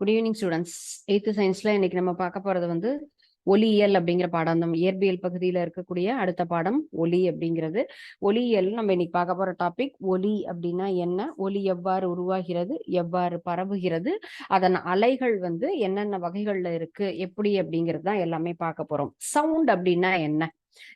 Good evening students. 8th சயின்ஸ்ல இன்னைக்கு நம்ம பார்க்க போறது வந்து ஒலியியல் அப்படிங்கிற பாடம். நம்ம இயற்பியல் பகுதியில இருக்கக்கூடிய அடுத்த பாடம் ஒலி அப்படிங்கிறது. ஒலியியல் நம்ம இன்னைக்கு பார்க்க போற டாபிக் ஒலி அப்படின்னா என்ன, ஒலி எவ்வாறு உருவாகிறது, எவ்வாறு பரவுகிறது, அதன் அலைகள் வந்து என்னென்ன வகைகள்ல இருக்கு, எப்படி அப்படிங்கிறது தான் எல்லாமே பார்க்க போறோம். சவுண்ட் அப்படின்னா என்ன?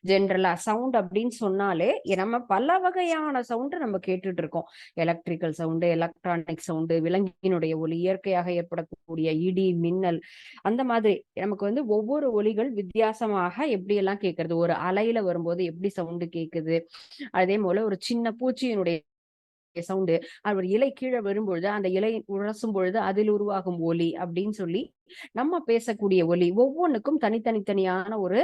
ஜென்ரலா சவுண்ட் அப்படின்னு சொன்னாலே நம்ம பல வகையான சவுண்ட் நம்ம கேட்டுட்டு இருக்கோம். எலக்ட்ரிக்கல் சவுண்டு, எலக்ட்ரானிக் சவுண்டு, விலங்கினுடைய ஒலி, இயற்கையாக ஏற்படக்கூடிய இடி, மின்னல், அந்த மாதிரி நமக்கு வந்து ஒவ்வொரு ஒலிகள் வித்தியாசமாக எப்படி எல்லாம் கேட்கறது. ஒரு அலையில வரும்போது எப்படி சவுண்டு கேக்குது, அதே போல ஒரு சின்ன பூச்சியினுடைய சவுண்டு, அது ஒரு இலை கீழே வரும்பொழுது அந்த இலை உரசும் பொழுது அதில் உருவாகும் ஒலி அப்படின்னு சொல்லி நம்ம பேசக்கூடிய ஒலி ஒவ்வொன்றுக்கும் தனித்தனித்தனியான ஒரு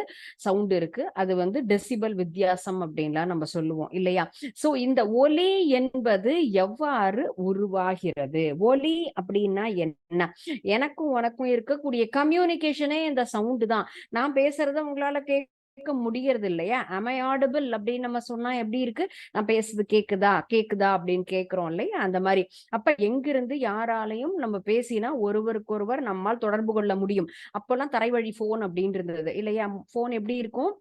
சவுண்ட் இருக்கு. அது வந்து டெசிபல் வித்தியாசம் அப்படின்லாம் நம்ம சொல்லுவோம் இல்லையா? சோ இந்த ஒலி என்பது எவ்வாறு உருவாகிறது? ஒலி அப்படின்னா என்ன? எனக்கும் உனக்கும் இருக்கக்கூடிய கம்யூனிகேஷனே இந்த சவுண்டு தான். நான் பேசுறத உங்களால கேட்க முடியறது இல்லையா? am I audible அப்படின்னு நம்ம சொன்னா எப்படி இருக்கு? நான் பேசுறது கேக்குதா கேக்குதா அப்படின்னு கேக்குறோம் இல்லையா? அந்த மாதிரி. அப்ப எங்கிருந்து யாராலையும் நம்ம பேசினா ஒருவருக்கொருவர் நம்மால் தொடர்பு கொள்ள முடியும். அப்பெல்லாம் தரைவழி போன் அப்படின்னு இருந்தது இல்லையா? போன் எப்படி இருக்கும்?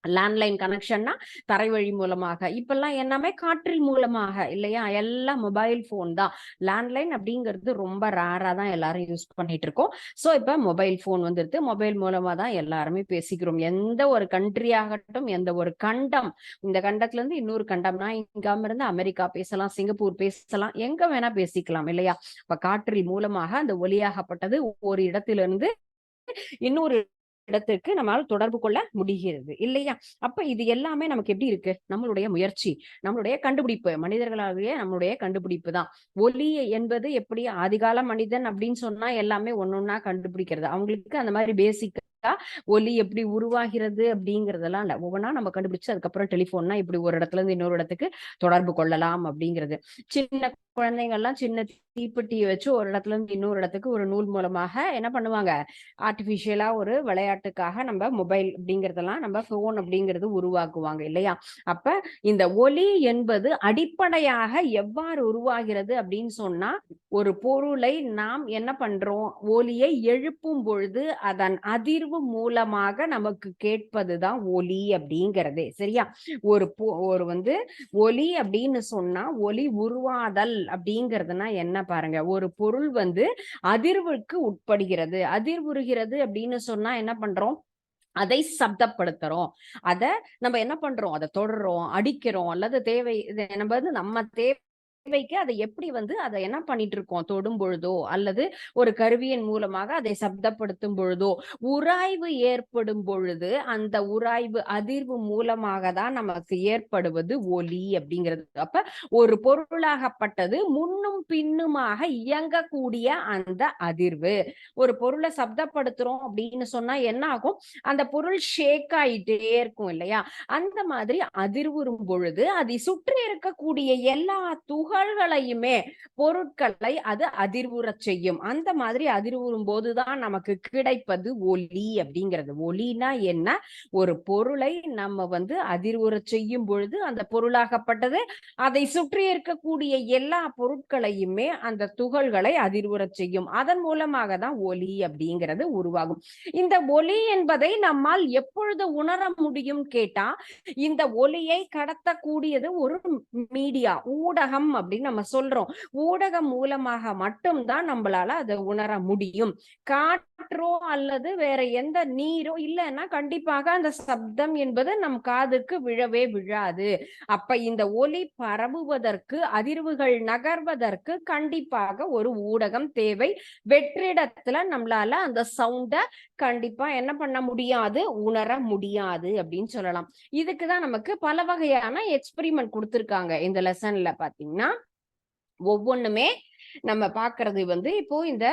லேண்ட்லைன் கனெக்ஷன்னா தரைவழி மூலமாக. இப்பெல்லாம் எல்லாமே காற்றில் மூலமாக இல்லையா? எல்லாம் மொபைல் போன் தான். லேண்ட்லைன் அப்படிங்கிறது ரொம்ப ரேரா தான் எல்லாரும் யூஸ் பண்ணிட்டு இருக்கோம். சோ இப்ப மொபைல் போன் வந்துருது. மொபைல் மூலமா தான் எல்லாருமே பேசிக்கிறோம். எந்த ஒரு கண்ட்ரி ஆகட்டும், எந்த ஒரு கண்டம், இந்த கண்டத்துல இருந்து இன்னொரு கண்டம், நான் இங்க இருந்து அமெரிக்கா பேசலாம், சிங்கப்பூர் பேசலாம், எங்க வேணா பேசிக்கலாம் இல்லையா? இப்ப காற்றில் மூலமாக அந்த ஒலியாகப்பட்டது ஒரு இடத்திலிருந்து இன்னொரு இடத்திற்கு நம்மால் தொடர்பு கொள்ள முடிகிறது இல்லையா? அப்ப இது எல்லாமே நமக்கு எப்படி இருக்கு? நம்மளுடைய முயற்சி, நம்மளுடைய கண்டுபிடிப்பு, மனிதர்களாகிய நம்மளுடைய கண்டுபிடிப்பு தான். ஒலி என்பது எப்படி ஆதிகால மனிதன் அப்படின்னு சொன்னா எல்லாமே ஒன்னொன்னா கண்டுபிடிக்கிறது. அவங்களுக்கு அந்த மாதிரி பேசிக்கா ஒலி எப்படி உருவாகிறது அப்படிங்கறதெல்லாம் இல்ல. ஒவ்வொன்னா நம்ம கண்டுபிடிச்சு அதுக்கப்புறம் டெலிபோன்னா இப்படி ஒரு இடத்துல இருந்து இன்னொரு இடத்துக்கு தொடர்பு கொள்ளலாம் அப்படிங்கிறது. சின்ன குழந்தைங்க எல்லாம் சின்ன தீப்பெட்டியை வச்சு ஒரு இடத்துல இருந்து இன்னொரு இடத்துக்கு ஒரு நூல் மூலமாக என்ன பண்ணுவாங்க? ஆர்டிபிஷியலா ஒரு விளையாட்டுக்காக நம்ம மொபைல் அப்படிங்கறதெல்லாம் நம்ம போன் அப்படிங்கிறது உருவாக்குவாங்க இல்லையா? அப்ப இந்த ஒலி என்பது அடிப்படையாக எவ்வாறு உருவாகிறது அப்படின்னு சொன்னா, ஒரு பொருளை நாம் என்ன பண்றோம்? ஒலியை எழுப்பும் பொழுது அதன் அதிர்வு மூலமாக நமக்கு கேட்பதுதான் ஒலி அப்படிங்கிறதே. சரியா? ஒரு வந்து ஒலி அப்படின்னு சொன்னா ஒலி உருவாதல் அப்படிங்கிறதுனா என்ன பாருங்க. ஒரு பொருள் வந்து அதிர்வுக்கு உட்படுகிறது. அதிர்வுறுகிறது அப்படின்னு சொன்னா என்ன பண்றோம்? அதை சப்தப்படுத்துறோம். அத நம்ம என்ன பண்றோம்? அத தொடர்றோம், அடிக்கிறோம், அல்லது நம்ம வந்து நம்ம தேவைக்கு அதை எப்படி வந்து அதை என்ன பண்ணிட்டு இருக்கோம்? தொடும் பொழுதோ அல்லது ஒரு கருவியின் மூலமாக அதை சப்தப்படுத்தும் பொழுதோ, உராய்வு ஏற்படும் பொழுது அந்த உராய்வு அதிர்வு மூலமாக தான் நமக்கு ஏற்படுவது ஒலி அப்படிங்கிறது. அப்ப ஒரு பொருளாகப்பட்டது முன்னும் பின்னுமாக இயங்கக்கூடிய அந்த அதிர்வு. ஒரு பொருளை சப்தப்படுத்துறோம் அப்படின்னு சொன்னா என்ன ஆகும்? அந்த பொருள் ஷேக் ஆயிட்டே இருக்கும் இல்லையா? அந்த மாதிரி அதிர்வுறும் பொழுது அதை சுற்றி இருக்கக்கூடிய எல்லா துகள்களையுமே, பொருட்களை அது அதிர்வுறச் செய்யும். அந்த மாதிரி அதிர்வுறும் போதுதான் நமக்கு கிடைப்பது ஒலி அப்படிங்கிறது. ஒலினா என்ன? ஒரு பொருளை நம்ம வந்து அதிர்வுறச் செய்யும் பொழுது அந்த பொருளாகப்பட்டது அதை சுற்றி இருக்கக்கூடிய எல்லா பொருட்களையுமே அந்த துகள்களை அதிர்வுறச் செய்யும். அதன் மூலமாக தான் ஒலி அப்படிங்கிறது உருவாகும். இந்த ஒலி என்பதை நம்மால் எப்பொழுது உணர முடியும் கேட்டா, இந்த ஒலியை கடத்தக்கூடியது ஒரு மீடியா, ஊடகம் அப்படின்னு நம்ம சொல்றோம். ஊடகம் மூலமாக மட்டும்தான் நம்மளால அதை உணர முடியும். காற்றோ அல்லது வேற எந்த நீரோ இல்லைன்னா கண்டிப்பாக அந்த சப்தம் என்பது நம் காதுக்கு விழவே விழாது. அப்ப இந்த ஒலி பரவுவதற்கு, அதிர்வுகள் நகர்வதற்கு கண்டிப்பாக ஒரு ஊடகம் தேவை. வெற்றிடத்துல நம்மளால அந்த சவுண்ட கண்டிப்பா என்ன பண்ண முடியாது? உணர முடியாது அப்படின்னு சொல்லலாம். இதுக்குதான் நமக்கு பல வகையான எக்ஸ்பெரிமெண்ட் கொடுத்திருக்காங்க. இந்த லெசன்ல பாத்தீங்கன்னா ஒவ்வொன்றுமே நம்ம பாக்குறது வந்து இப்போ இந்த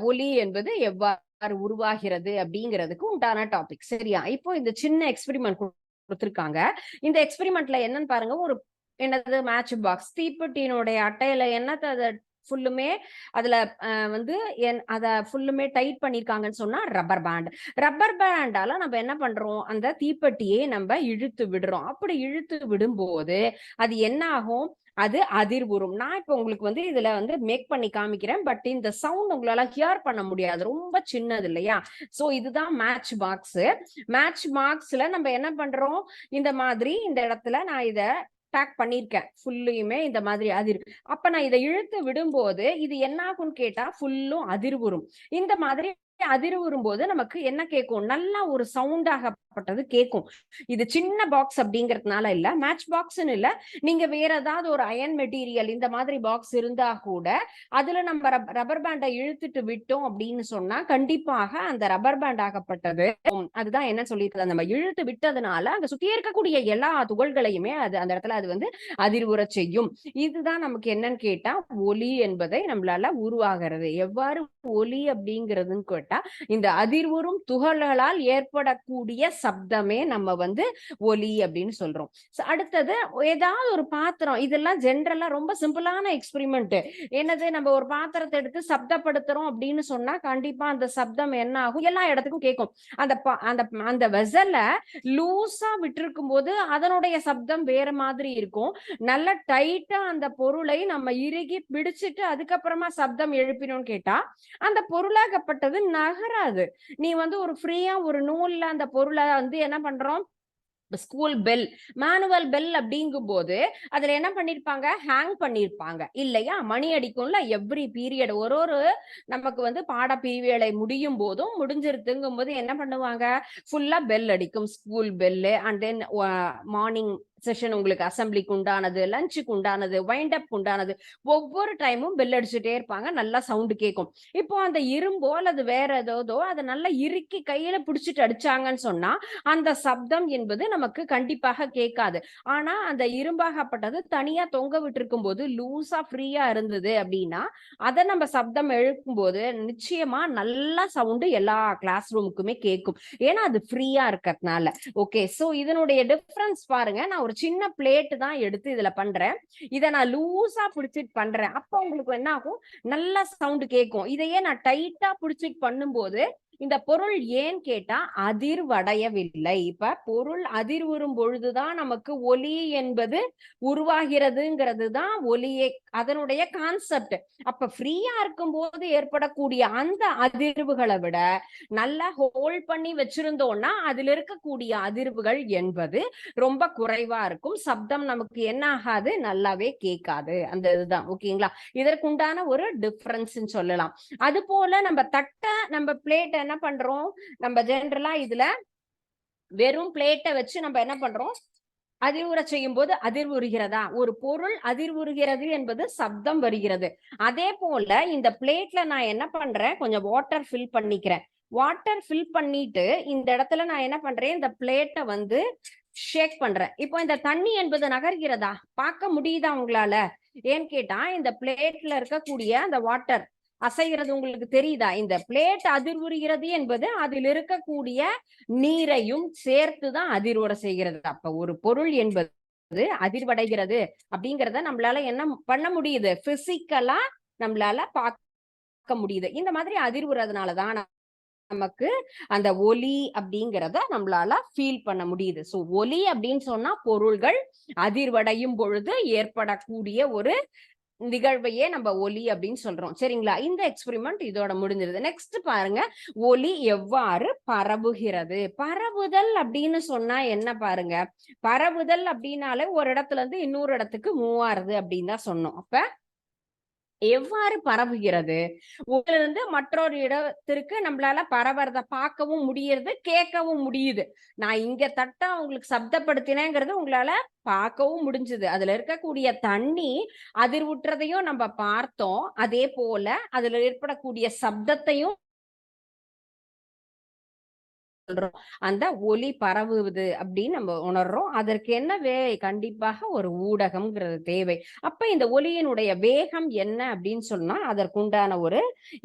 ஒலி என்பது எவ்வாறு உருவாகிறது அப்படிங்கிறதுக்கு உண்டான டாபிக். சரியா? இப்போ இந்த சின்ன எக்ஸ்பெரிமெண்ட் கொடுத்திருக்காங்க. இந்த எக்ஸ்பெரிமெண்ட்ல என்னன்னு பாருங்க. ஒரு என்னது மேட்ச் பாக்ஸ், தீப்பெட்டியினுடைய அட்டையில என்னத்தை ஃபுல்லுமே அதுல வந்து அத ஃபுல்லுமே டைட் பண்ணிருக்காங்கன்னு சொன்னா ரப்பர் பேண்ட். ரப்பர் பேண்டால நம்ம என்ன பண்றோம், அந்த தீப்பெட்டியை நம்ம இழுத்து விடுறோம். அப்படி இழுத்து விடும்போது அது என்ன ஆகும், அது அதிர்வுறும். நான் இப்ப உங்களுக்கு வந்து இதுல வந்து மேக் பண்ணி காமிக்கிறேன். பட் இந்த சவுண்ட் உங்களால ஹியர் பண்ண முடியாது, ரொம்ப சின்னது இல்லையா? சோ இதுதான் மேட்ச் பாக்ஸ். மேட்ச் பாக்ஸ்ல நம்ம என்ன பண்றோம், இந்த மாதிரி இந்த இடத்துல நான் இத பேக் பண்ணிருக்கேன் ஃபுல்லுமே இந்த மாதிரி அதிர். அப்ப நான் இதை இழுத்து விடும்போது இது என்ன ஆகும்னு கேட்டா ஃபுல்லும் அதிர்வுறும். இந்த மாதிரி அதிர்வுறும் போது நமக்கு என்ன கேட்கும், நல்லா ஒரு சவுண்டாகப்பட்டது கேட்கும். இது சின்ன பாக்ஸ் அப்படிங்கறதுனால இல்ல, மேட்ச் பாக்ஸ்னு இல்ல, நீங்க வேற ஏதாவது ஒரு அயன் மெட்டீரியல் இந்த மாதிரி பாக்ஸ் இருந்தா கூட அதுல நம்ம ரப்பர் பேண்டை இழுத்துட்டு விட்டோம் அப்படின்னு சொன்னா கண்டிப்பாக அந்த ரப்பர் பேண்ட் ஆகப்பட்டது அதுதான் என்ன சொல்லிட்டு நம்ம இழுத்து விட்டதுனால அங்க சுத்தி இருக்கக்கூடிய எல்லா துகள்களையுமே அது அந்த இடத்துல அது வந்து அதிர்வுற செய்யும். இதுதான் நமக்கு என்னன்னு கேட்டா ஒலி என்பதை நம்மளால உருவாகிறது. எவ்வாறு ஒலி அப்படிங்கிறதுன்னு கேட்டா இந்த அதிர்வுறும் துகள்களால் ஏற்படக்கூடிய சப்தமே நம்ம வந்து ஒலி அப்படின்னு சொல்றோம். அடுத்தது ஏதாவது ஒரு பாத்திரம், இதெல்லாம் ஜென்ரலா ரொம்ப சிம்பிளான எக்ஸ்பெரிமெண்ட். என்னது, நம்ம ஒரு பாத்திரத்தை எடுத்து சப்தப்படுத்துறோம் அப்படின்னு சொன்னா கண்டிப்பா அந்த சப்தம் என்ன ஆகும், எல்லா இடத்துக்கும் கேட்கும். அந்த அந்த அந்த வெசல்ல லூசா விட்டிருக்கும் போது அதனுடைய சப்தம் வேற மாதிரி இருக்கும். நல்ல டைட்டா அந்த பொருளை நம்ம இறுகி பிடிச்சிட்டு அதுக்கப்புறமா சப்தம் எழுப்பினோம்னு கேட்டா அந்த பொருளாகப்பட்டது நகராது. நீ வந்து ஒரு ஃப்ரீயா ஒரு நூல்ல அந்த பொருளை வந்து என்ன பண்றோம், ஸ்கூல் பெல், மேனுவல் பெல் அப்படிங்கும் போது அதுல என்ன பண்ணிருப்பாங்க, ஹேங் பண்ணிருப்பாங்க இல்லையா? மணி அடிக்கும்ல எவ்ரி பீரியட், ஒரு நமக்கு வந்து பாட பீரியடை முடியும் போதும் முடிஞ்சிருத்துங்கும் போது என்ன பண்ணுவாங்க, ஃபுல்லா பெல் அடிக்கும், school bell. And then morning session உங்களுக்கு அசம்பிளிக்கு உண்டானது, லஞ்சுக்கு உண்டானது, வைண்ட் அப் உண்டானது, ஒவ்வொரு டைமும் பெல் அடிச்சுட்டே இருப்பாங்க, நல்லா சவுண்ட் கேட்கும். இப்போ அந்த இரும்போ அல்லது வேற ஏதோ அதை நல்லா இறுக்கி கையில பிடிச்சிட்டு அடிச்சாங்கன்னு சொன்னா அந்த சப்தம் என்பது நமக்கு கண்டிப்பாக கேட்காது. ஆனா அந்த இரும்பாகப்பட்டது தனியா தொங்க விட்டிருக்கும் போது லூசா ஃப்ரீயா இருந்தது அப்படின்னா அதை நம்ம சப்தம் எழுப்பும் போது நிச்சயமா நல்ல சவுண்டு எல்லா கிளாஸ் ரூமுக்குமே கேட்கும். ஏன்னா அது ஃப்ரீயா இருக்கிறதுனால. ஓகே, சோ இதனுடைய டிஃபரன்ஸ் பாருங்க. நான் ஒரு சின்ன பிளேட் தான் எடுத்து இதுல பண்றேன். இதை நான் லூசா பிடிச்சிட்டு பண்றேன். அப்ப உங்களுக்கு என்ன ஆகும், நல்ல சவுண்ட் கேட்கும். இதையே நான் டைட்டா பிடிச்சிட்டு பண்ணும்போது இந்த பொருள் ஏன் கேட்டா அதிர்வடையவில்லை. இப்ப பொருள் அதிர்வுறும் பொழுதுதான் நமக்கு ஒலி என்பது உருவாகிறதுங்கிறது தான் ஒலியை, அதனுடைய கான்செப்ட். அப்ப ஃப்ரீயா இருக்கும் போது ஏற்படக்கூடிய அந்த அதிர்வுகளை விட நல்லா ஹோல்ட் பண்ணி வச்சிருந்தோம்னா அதுல இருக்கக்கூடிய அதிர்வுகள் என்பது ரொம்ப குறைவா இருக்கும். சப்தம் நமக்கு என்ன ஆகாது, நல்லாவே கேட்காது. அந்த இதுதான் ஓகேங்களா, இதற்குண்டான ஒரு டிஃபரன்ஸ் சொல்லலாம். அது போல நம்ம தட்டை, நம்ம பிளேட் என்ன பண்றோம், நம்ம ஜெனரலா இதுல வெறும் பிளேட்டை வச்சு நம்ம என்ன பண்றோம், அதிர்வுற செய்யும் போது அதிர்வுறுகிறதா, ஒரு பொருள் அதிர்வுறுகிறது என்பது சப்தம் வருகிறது. அதே போல இந்த பிளேட்ல நான் என்ன பண்றேன், கொஞ்சம் வாட்டர் ஃபில் பண்ணிக்கிறேன். வாட்டர் ஃபில் பண்ணிட்டு இந்த இடத்துல நான் என்ன பண்றேன், இந்த பிளேட்டை வந்து ஷேக் பண்றேன். இப்போ இந்த தண்ணி என்பது நகர்கிறதா, பார்க்க முடியுதா உங்களால? ஏன்னு கேட்டா இந்த பிளேட்ல இருக்கக்கூடிய அந்த வாட்டர் அசைகிறது உங்களுக்கு தெரியுதா? இந்த பிளேட் அதிர்வுறுகிறது என்பது அதில் இருக்கக்கூடிய நீரையும் சேர்த்துதான் அதிர்வுற செய்கிறது. அப்ப ஒரு பொருள் என்பது அதிர்வடைகிறது அப்படிங்கறத நம்மளால என்ன பண்ண முடியுது, பிசிக்கலா நம்மளால பார்க்க முடியுது. இந்த மாதிரி அதிர்வுறதுனாலதான் நமக்கு அந்த ஒலி அப்படிங்கிறத நம்மளால ஃபீல் பண்ண முடியுது. சோ ஒலி அப்படின்னு சொன்னா பொருள்கள் அதிர்வடையும் பொழுது ஏற்படக்கூடிய ஒரு நிகழ்வையே நம்ம ஒலி அப்படின்னு சொல்றோம். சரிங்களா, இந்த எக்ஸ்பெரிமெண்ட் இதோட முடிஞ்சிருது. நெக்ஸ்ட் பாருங்க, ஒலி எவ்வாறு பரவுகிறது. பரவுதல் அப்படின்னு சொன்னா என்ன பாருங்க, பரவுதல் அப்படின்னாலே ஒரு இடத்துல இருந்து இன்னொரு இடத்துக்கு மூவ் ஆறுது அப்படின்னு தான் சொன்னோம். அப்ப எவ்வாறு பரவுகிறது, இருந்து மற்றொரு இடத்திற்கு நம்மளால பரவறத பார்க்கவும் முடியுது, கேட்கவும் முடியுது. நான் இங்க தட்டா உங்களுக்கு சப்தப்படுத்தினேங்கிறது உங்களால பார்க்கவும் முடிஞ்சது. அதுல இருக்கக்கூடிய தண்ணி அதிர்வுற்றதையும் நம்ம பார்த்தோம். அதே போல அதுல ஏற்படக்கூடிய சப்தத்தையும் அந்த ஒலி பரவுவது அப்படின்னு நம்ம உணர்றோம். அதற்கு என்ன கண்டிப்பாக ஒரு ஊடகம்ங்கிறது தேவை. அப்ப இந்த ஒலியினுடைய வேகம் என்ன அப்படின்னு சொன்னா அதற்குண்டான ஒரு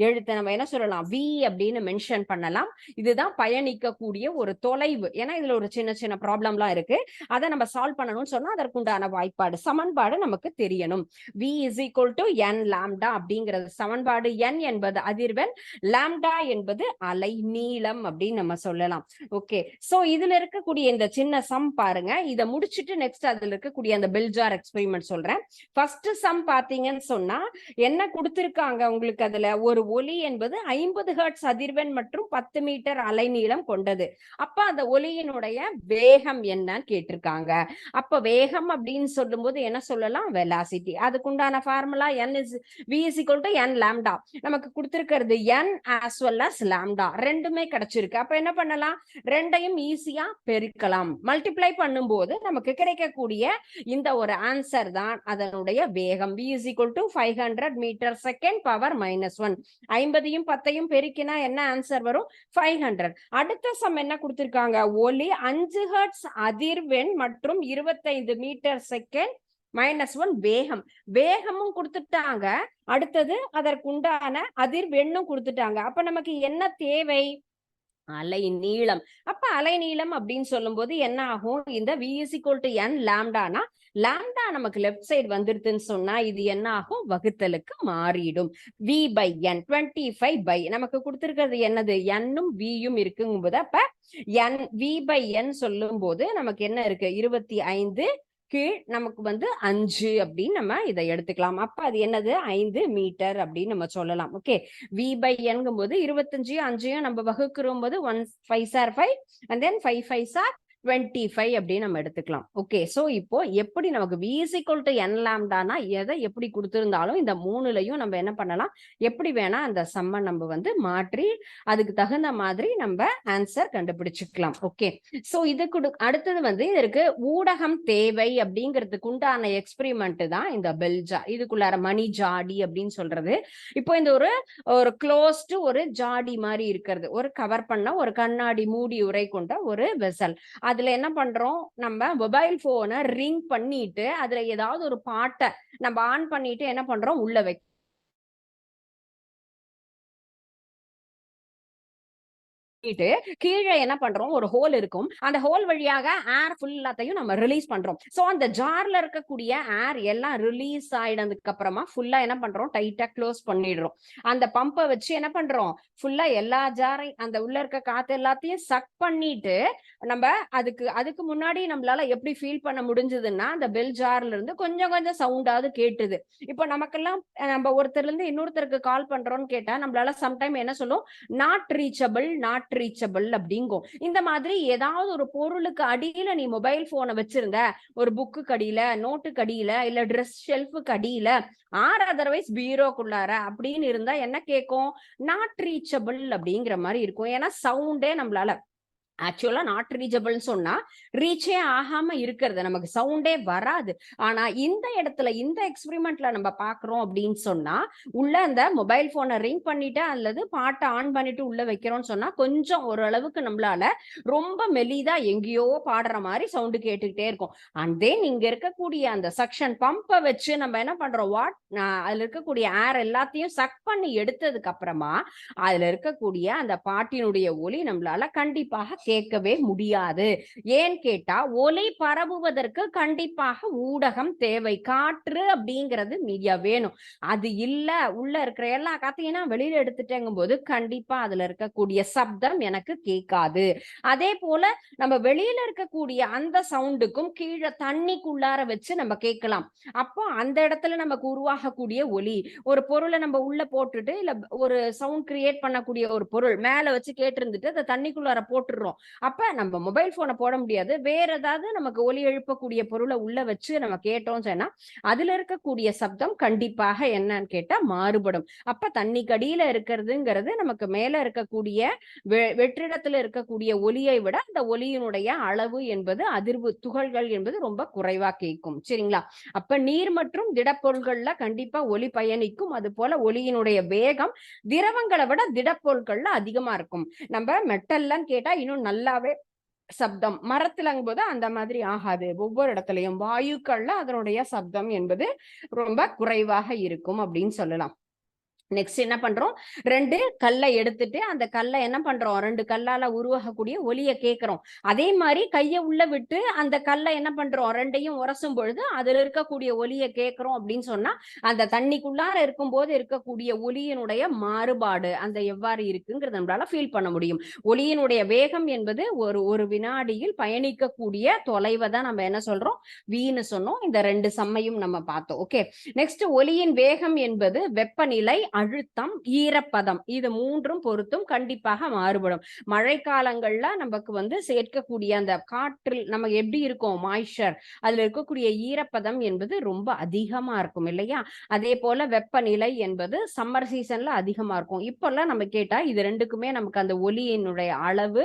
எழுத்தை நம்ம என்ன சொல்லலாம், வி அப்படின்னு மென்ஷன் பண்ணலாம். இதுதான் பயணிக்கக்கூடிய ஒரு தொலைவு. ஏன்னா இதுல ஒரு சின்ன சின்ன ப்ராப்ளம்லாம் இருக்கு. அதை நம்ம சால்வ் பண்ணணும்னு சொன்னா அதற்குண்டான வாய்ப்பாடு சமன்பாடு நமக்கு தெரியணும். v is equal to n lambda அப்படிங்கிறது சமன்பாடு. n என்பது அதிர்வெண், லாம்டா என்பது அலை நீளம் அப்படின்னு நம்ம சொல்லலாம். ஓகே, சோ இதுல இருக்கக்கூடிய இந்த சின்ன சம் பாருங்க. இதை முடிச்சுட்டு நெக்ஸ்ட் அதுல இருக்கக்கூடிய அந்த பெல்ஜார் எக்ஸ்பெரிமெண்ட் சொல்றேன். ஃபர்ஸ்ட் சம் பாத்தீங்கன்னு சொன்னா என்ன கொடுத்திருக்காங்க உங்களுக்கு, அதுல ஒரு ஒலி என்பது 50 ஹெர்ட்ஸ் அதிர்வெண் மற்றும் 10 மீட்டர் அலைநீளம் கொண்டது. அப்ப அந்த ஒலியினுடைய வேகம் என்னன்னு கேட்டிருக்காங்க. அப்ப வேகம் அப்படின்னு சொல்லும் போது என்ன சொல்லலாம், வெலாசிட்டி. அதுக்குண்டான formula v is equal to n lambda. நமக்கு கொடுத்திருக்கிறது n as well as lambda ரெண்டுமே கிடைச்சிருக்கு. அப்ப என்ன பண்ணலாம், ரெண்டையும் ஈஸியா பெருக்கலாம். மல்டிப்ளை பண்ணும்போது நமக்கு கிடைக்கக்கூடிய இந்த ஒரு ஆன்சர் தான் அதனுடைய வேகம். v is equal to 500 metre second power -1. 50யும் 10யும் பெருக்கினா என்ன ஆன்சர் வரும், 500. அடுத்த சம் என்ன கொடுத்திருக்காங்க, ஒலி 5 ஹெர்ட்ஸ் அதிர்வெண் மற்றும் 25 மீட்டர் செகண்ட் -1 வேகம். வேகமும் கொடுத்துட்டாங்க, அடுத்தது அதற்குண்டான அதிர்வெண்ணும் கொடுத்துட்டாங்க. அப்ப நமக்கு என்ன தேவை, அலை நீளம். அப்ப அலை நீளம் அப்படின்னு சொல்லும் போது என்ன ஆகும், இந்த v is equal to n லாம்டானா லாம்டா நமக்கு லெஃப்ட் சைடு வந்துருதுன்னு சொன்னா இது என்ன ஆகும், வகுத்தலுக்கு மாறிடும். v by n 25 by நமக்கு கொடுத்திருக்கிறது என்னது, n-ம் v-யும் இருக்குங்கும் போது அப்ப n v by n சொல்லும் போது நமக்கு என்ன இருக்கு, 25 கீழ் நமக்கு 5 அப்படின்னு நம்ம இதை எடுத்துக்கலாம். அப்ப அது என்னது, 5 மீட்டர் அப்படின்னு நம்ம சொல்லலாம். ஓகே, v by n-ங்கும் போது 25 5 நம்ம வகுக்கிறோம் போது 1 5s are 5 and then 5 5s are 25 அப்படின்னு நம்ம எடுத்துக்கலாம். ஓகே, சோ இப்போ எப்படி நமக்கு v is equal to n லாம்டானா எதை எப்படி கொடுத்திருந்தாலும் இந்த மூணுலையும் நம்ம என்ன பண்ணலாம், எப்படி வேணா அந்த சம்ம நம்ம மாற்றி அதுக்கு தகுந்த மாதிரி நம்ம ஆன்சர் கண்டுபிடிச்சுக்கலாம். ஓகே, சோ இதுக்கு அடுத்தது இதற்கு ஊடகம் தேவை அப்படிங்கிறதுக்கு உண்டான எக்ஸ்பெரிமெண்ட் தான் இந்த பெல்ஜா. இதுக்குள்ளார மணி ஜாடி அப்படின்னு சொல்றது. இப்போ இந்த ஒரு க்ளோஸ்டு ஒரு ஜாடி மாதிரி இருக்கிறது, ஒரு கவர் பண்ண ஒரு கண்ணாடி மூடி உரை கொண்ட ஒரு வெசல். அதுல என்ன பண்றோம், நம்ம மொபைல் போனை ரிங் பண்ணிட்டு அதுல ஏதாவது ஒரு பாட்டை நம்ம ஆன் பண்ணிட்டு என்ன பண்றோம், உள்ள வைக்க கீழே என்ன பண்றோம், ஒரு ஹோல் இருக்கும். அந்த ஹோல் வழியாக ஏர் ஃபுல்லாத்தையும் நம்ம ரிலீஸ் பண்றோம். சோ அந்த ஜார்ல இருக்கக்கூடிய ஏர் எல்லாம் ரிலீஸ் ஆயிடுறதுக்கு அப்புறமா ஃபுல்லா என்ன பண்றோம், டைட்டா க்ளோஸ் பண்ணிடுறோம். அந்த பம்பை வச்சு என்ன பண்றோம், ஃபுல்லா எல்லா ஜாரையும் அந்த உள்ள இருக்க காத்து எல்லாத்தையும் சக் பண்ணிட்டு நம்ம அதுக்கு முன்னாடி நம்மளால எப்படி ஃபீல் பண்ண முடிஞ்சதுன்னா அந்த பெல் ஜார்ல இருந்து கொஞ்சம் கொஞ்சம் சவுண்டாவது கேட்டுது. இப்போ நமக்கெல்லாம் நம்ம ஒருத்தர்ல இருந்து இன்னொருத்தருக்கு கால் பண்றோம்னு கேட்டா நம்மளால சம்டைம் என்ன சொல்லும், நாட் ரீச்சபிள் அப்படிங்கும். இந்த மாதிரி ஏதாவது ஒரு பொருளுக்கு அடியில நீ மொபைல் போனை வச்சிருந்த, ஒரு புக்கு கடியில, நோட்டு கடியில, இல்ல ட்ரெஸ் ஷெல்ஃபுக்கு அடியில, ஆர் அதர்வைஸ் பீரோக்குள்ளார அப்படின்னு இருந்தா என்ன கேட்கும், நாட் ரீச்சபிள் அப்படிங்கிற மாதிரி இருக்கும். ஏன்னா சவுண்டே நம்மளால ஆக்சுவலா நாட் ரீச்சபிள் சொன்னா ரீச்சே ஆகாம இருக்கிறது, நமக்கு சவுண்டே வராது. ஆனா இந்த இடத்துல இந்த எக்ஸ்பெரிமெண்ட்ல நம்ம பாக்குறோம் அப்படின்னு சொன்னா உள்ள அந்த மொபைல் போனை ரிங் பண்ணிட்டு அல்லது பாட்டை ஆன் பண்ணிட்டு உள்ள வைக்கிறோம்னு சொன்னா கொஞ்சம் ஓரளவுக்கு நம்மளால ரொம்ப மெலிதா எங்கேயோ பாடுற மாதிரி சவுண்டு கேட்டுக்கிட்டே இருக்கும். அண்ட் தென் இங்க இருக்கக்கூடிய அந்த சக்ஷன் பம்பை வச்சு நம்ம என்ன பண்றோம், அதுல இருக்கக்கூடிய ஏர் எல்லாத்தையும் சக் பண்ணி எடுத்ததுக்கு அப்புறமா அதுல இருக்கக்கூடிய அந்த பாட்டினுடைய ஒலி நம்மளால கண்டிப்பாக கேட்கவே முடியாது. ஏன் கேட்டா ஒலி பரவுவதற்கு கண்டிப்பாக ஊடகம் தேவை. காற்று அப்படிங்கிறது மீடியா வேணும். அது இல்ல, உள்ள இருக்கிற எல்லா காத்தையும் வெளியில எடுத்துட்டேங்கும் போது கண்டிப்பா அதுல இருக்கக்கூடிய சப்தம் எனக்கு கேட்காது. அதே போல நம்ம வெளியில இருக்கக்கூடிய அந்த சவுண்டுக்கும் கீழே தண்ணிக்குள்ளார வச்சு நம்ம கேட்கலாம். அப்போ அந்த இடத்துல நமக்கு உருவாகக்கூடிய ஒலி, ஒரு பொருளை நம்ம உள்ள போட்டுட்டு இல்ல ஒரு சவுண்ட் கிரியேட் பண்ணக்கூடிய ஒரு பொருள் மேல வச்சு கேட்டு இருந்துட்டு அதை தண்ணிக்குள்ளார போட்டுடுறோம். அப்ப நம்ம மொபைல் போனை போட முடியாது, வேற ஏதாவது நமக்கு ஒலி எழுப்பக்கூடிய பொருளை உள்ள வச்சு நம்ம கேட்டோம் சொன்னா அதுல இருக்கக்கூடிய சப்தம் கண்டிப்பாக என்னன்னு கேட்டா மாறுபடும். அப்ப தண்ணி கடியில இருக்கிறதுங்கிறது நமக்கு மேல இருக்கக்கூடிய வெற்றிடத்துல இருக்கக்கூடிய ஒலியை விட அந்த ஒலியினுடைய அளவு என்பது அதிர்வு துகள்கள் என்பது ரொம்ப குறைவா கேட்கும். சரிங்களா? அப்ப நீர் மற்றும் திடப்பொருள்கள்ல கண்டிப்பா ஒலி பயணிக்கும். அது போல ஒலியினுடைய வேகம் திரவங்களை விட திடப்பொருட்கள்ல அதிகமா இருக்கும். நம்ம மெட்டல்லாம் கேட்டா இன்னும் நல்லாவே சப்தம். மரத்துலங்கும் போது அந்த மாதிரி ஆகாது. ஒவ்வொரு இடத்துலயும் வாயுக்கள்ல அதனுடைய சப்தம் என்பது ரொம்ப குறைவாக இருக்கும் அப்படின்னு சொல்லலாம். நெக்ஸ்ட் என்ன பண்றோம், 2 கல்லை எடுத்துட்டு அந்த கல்லை என்ன பண்றோம், 2 கல்லால உருவாகக்கூடிய ஒலியை கேட்கிறோம். அதே மாதிரி கையை உள்ள விட்டு அந்த கல்லை என்ன பண்றோம், 2யும் உரசும் பொழுது அதுல இருக்கக்கூடிய ஒலியை கேட்கிறோம் அப்படின்னு சொன்னா அந்த தண்ணிக்குள்ளார இருக்கும்போது இருக்கக்கூடிய ஒலியினுடைய மாறுபாடு அந்த எவ்வாறு இருக்குங்கிறது நம்மளால ஃபீல் பண்ண முடியும். ஒலியினுடைய வேகம் என்பது ஒரு வினாடியில் பயணிக்கக்கூடிய தொலைவை தான் நம்ம என்ன சொல்றோம், வீன்னு சொன்னோம். இந்த 2 சம்மையும் நம்ம பார்த்தோம். ஓகே, நெக்ஸ்ட் ஒலியின் வேகம் என்பது வெப்பநிலை, அழுத்தம், ஈரப்பதம், இது மூன்றும் பொறுத்தும் கண்டிப்பாக மாறுபடும். மழை காலங்கள்ல நமக்கு வந்து சேர்க்கக்கூடிய அந்த காற்றில் நம்ம எப்படி இருக்கும், மாய்ஸ்சர், அதுல இருக்கக்கூடிய ஈரப்பதம் என்பது ரொம்ப அதிகமா இருக்கும் இல்லையா. அதே போல வெப்பநிலை என்பது சம்மர் சீசன்ல அதிகமா இருக்கும். இப்பெல்லாம் நம்ம கேட்டா இது ரெண்டுக்குமே நமக்கு அந்த ஒலியினுடைய அளவு,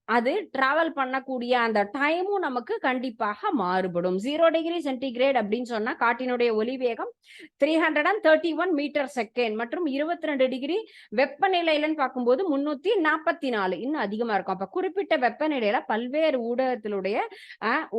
அது டிராவல் பண்ணக்கூடிய அந்த டைமும் நமக்கு கண்டிப்பாக மாறுபடும். 0 டிகிரி சென்டிகிரேட் அப்படின்னு சொன்னா காற்றினுடைய ஒலி வேகம் 331 மீட்டர் செகண்ட் மற்றும் 22 டிகிரி வெப்பநிலையிலன்னு பார்க்கும்போது 344 இன்னும் அதிகமா இருக்கும். அப்ப குறிப்பிட்ட வெப்பநிலையில பல்வேறு ஊடகத்தினுடைய